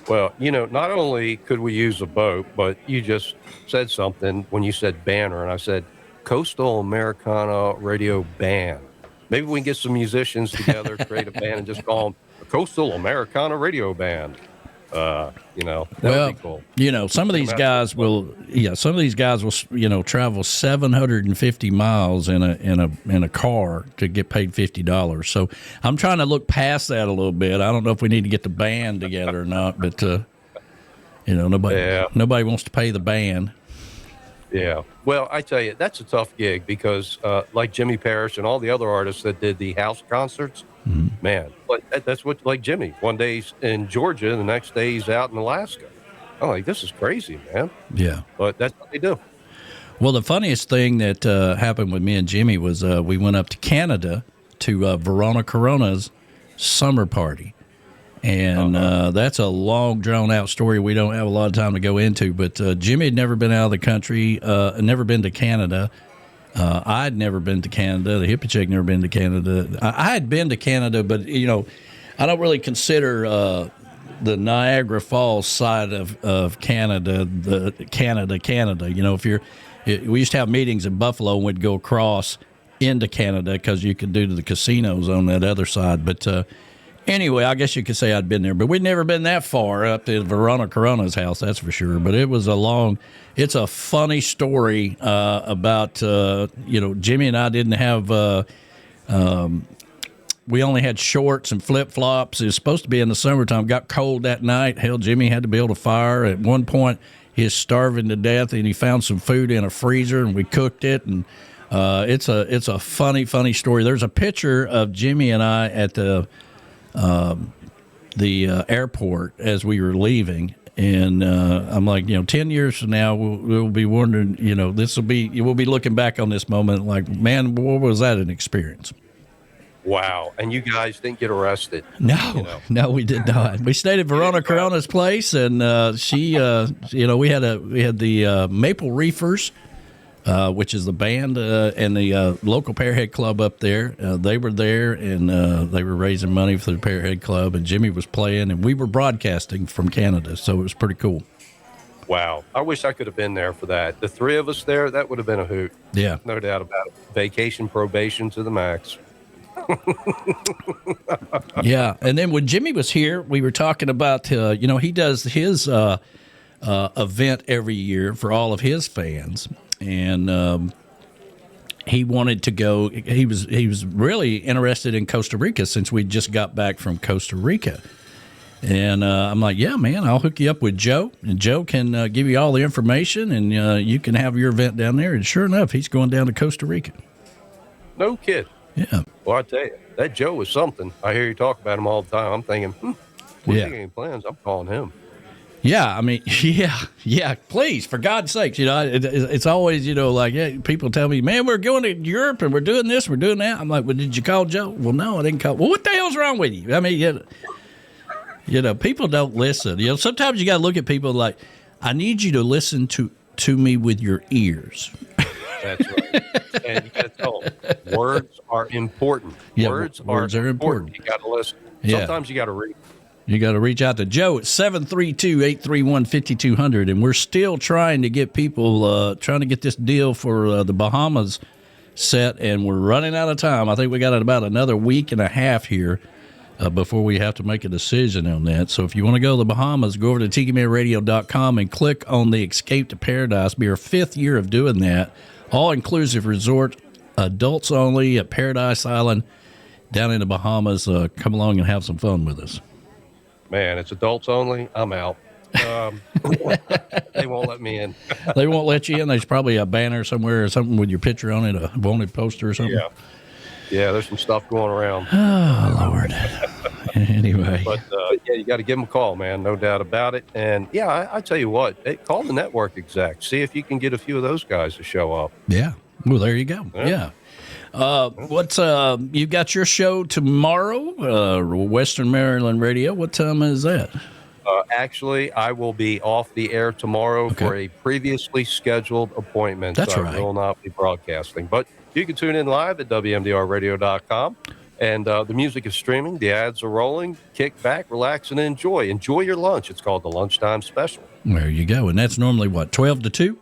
Well, not only could we use a boat, but you just said something when you said banner, and I said Coastal Americana Radio Band. Maybe we can get some musicians together, create a band, and just call them the Coastal Americana Radio Band. That would be cool. Some of these guys will, travel 750 miles in a car to get paid $50. So I'm trying to look past that a little bit. I don't know if we need to get the band together or not, but nobody wants to pay the band. Yeah. Well, I tell you, that's a tough gig because like Jimmy Parrish and all the other artists that did the house concerts, man, that's what, like Jimmy, one day he's in Georgia and the next day he's out in Alaska. I'm like, this is crazy, man. Yeah. But that's what they do. Well, the funniest thing that happened with me and Jimmy was we went up to Canada to Verona Corona's summer party. And that's a long, drawn-out story we don't have a lot of time to go into. But Jimmy had never been out of the country, never been to Canada. I'd never been to Canada. The hippie chick never been to Canada. I had been to Canada, but, I don't really consider the Niagara Falls side of Canada, Canada. We used to have meetings in Buffalo and we'd go across into Canada because you could do to the casinos on that other side. But anyway, I guess you could say I'd been there, but we'd never been that far up to Verona Corona's house, that's for sure. But it was it's a funny story about, Jimmy and I didn't have, we only had shorts and flip-flops. It was supposed to be in the summertime. Got cold that night. Hell, Jimmy had to build a fire. At one point, he was starving to death, and he found some food in a freezer, and we cooked it. And it's a funny story. There's a picture of Jimmy and I at the airport as we were leaving, and I'm like, 10 years from now, we'll be wondering, we'll be looking back on this moment like, man, what was that an experience? Wow. And you guys didn't get arrested? No, we did not. We stayed at Verona Corona's place, and she, we had the Maple Reefers which is the band and the local Pearhead Club up there. They were there, and they were raising money for the Pearhead Club, and Jimmy was playing, and we were broadcasting from Canada, so it was pretty cool. Wow. I wish I could have been there for that. The three of us there, that would have been a hoot. Yeah. No doubt about it. Vacation probation to the max. Yeah. And then when Jimmy was here, we were talking about, he does his event every year for all of his fans. And he wanted to go. He was really interested in Costa Rica since we just got back from Costa Rica. And I'm like, yeah, man, I'll hook you up with Joe. And Joe can give you all the information, and you can have your event down there. And sure enough, he's going down to Costa Rica. No kid. Yeah. Well, I tell you, that Joe was something. I hear you talk about him all the time. I'm thinking, we Yeah. making any plans? I'm calling him. Yeah, I mean, yeah. Please, for God's sakes, it's always, people tell me, man, we're going to Europe and we're doing this, we're doing that. I'm like, well, did you call Joe? Well, no, I didn't call. Well, what the hell's wrong with you? I mean, people don't listen. Sometimes you got to look at people like, I need you to listen to me with your ears. That's right. And you got to tell them, words are important. Yeah, words are important. You got to listen. Yeah. Sometimes you got to read. You got to reach out to Joe at 732-831-5200, and we're still trying to get people, trying to get this deal for the Bahamas set, and we're running out of time. I think we got about another week and a half here before we have to make a decision on that. So if you want to go to the Bahamas, go over to TikiManRadio.com and click on the Escape to Paradise. Be our 5th year of doing that. All-inclusive resort, adults only at Paradise Island down in the Bahamas. Come along and have some fun with us. Man, it's adults only. I'm out. They won't let me in. They won't let you in. There's probably a banner somewhere or something with your picture on it, a wanted poster or something. Yeah, there's some stuff going around. Oh, Lord. Anyway. But, you got to give them a call, man. No doubt about it. And, I tell you what, call the network exec. See if you can get a few of those guys to show up. Yeah. Well, there you go. Yeah. What's you got your show tomorrow, Western Maryland Radio. What time is that? Actually, I will be off the air tomorrow for a previously scheduled appointment. That's so right. I will not be broadcasting. But you can tune in live at WMDRradio.com. And the music is streaming. The ads are rolling. Kick back, relax, and enjoy. Enjoy your lunch. It's called the Lunchtime Special. There you go. And that's normally, 12 to 2?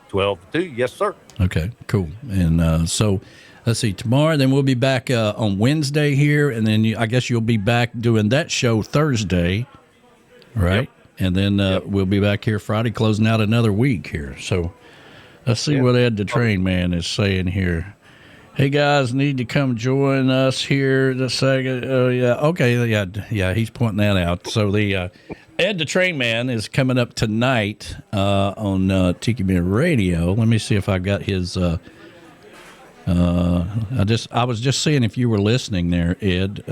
12 to 2. Yes, sir. Okay, cool. And so let's see, tomorrow, then we'll be back on Wednesday here. And then I guess you'll be back doing that show Thursday, right? Yep. And then we'll be back here Friday, closing out another week here. So let's see what Ed the Train Man is saying here. Hey, guys, need to come join us here the second. Yeah, he's pointing that out. So the Ed the Train Man is coming up tonight on Tiki Man Radio. Let me see if I got his. I was just seeing if you were listening there, Ed.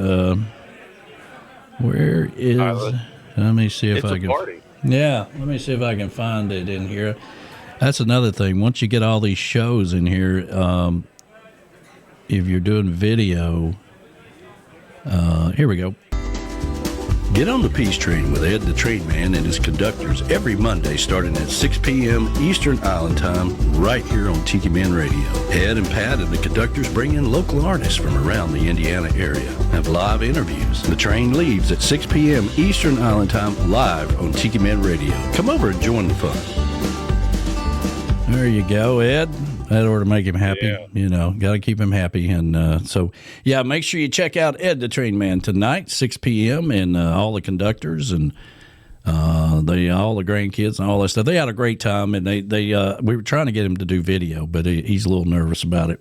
Where is? Let me see if I can. Party. Yeah, let me see if I can find it in here. That's another thing. Once you get all these shows in here, if you're doing video, here we go. Get on the Peace Train with Ed the Train Man and his conductors every Monday starting at 6 p.m. Eastern Island Time right here on Tiki Man Radio. Ed and Pat and the conductors bring in local artists from around the Indiana area, have live interviews. The train leaves at 6 p.m. Eastern Island Time live on Tiki Man Radio. Come over and join the fun. There you go, Ed. That ought to make him happy. Yeah. Got to keep him happy. And make sure you check out Ed the Train Man tonight, 6 p.m., and all the conductors and all the grandkids and all that stuff. They had a great time, and we were trying to get him to do video, but he's a little nervous about it.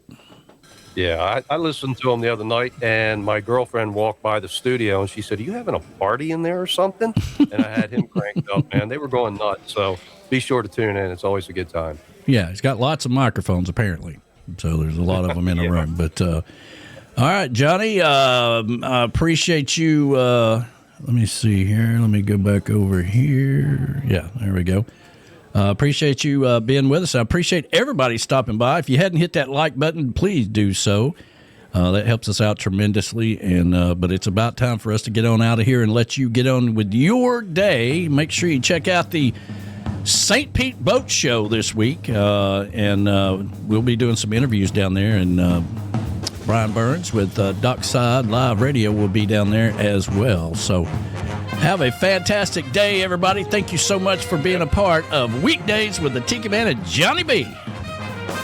Yeah, I listened to him the other night, and my girlfriend walked by the studio, and she said, "Are you having a party in there or something?" And I had him cranked up, man. They were going nuts. So be sure to tune in. It's always a good time. Yeah, he's got lots of microphones, apparently. So there's a lot of them in the room. But all right, Johnny, I appreciate you. Let me see here. Let me go back over here. Yeah, there we go. Appreciate you being with us. I appreciate everybody stopping by. If you hadn't hit that like button, please do so. That helps us out tremendously. And but it's about time for us to get on out of here and let you get on with your day. Make sure you check out the St. Pete Boat Show this week, and we'll be doing some interviews down there. And Brian Burns with Dockside Live Radio will be down there as well. So have a fantastic day, everybody. Thank you so much for being a part of Weekdays with the Tiki Man and Johnny B.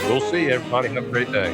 We'll see you, everybody. Have a great day.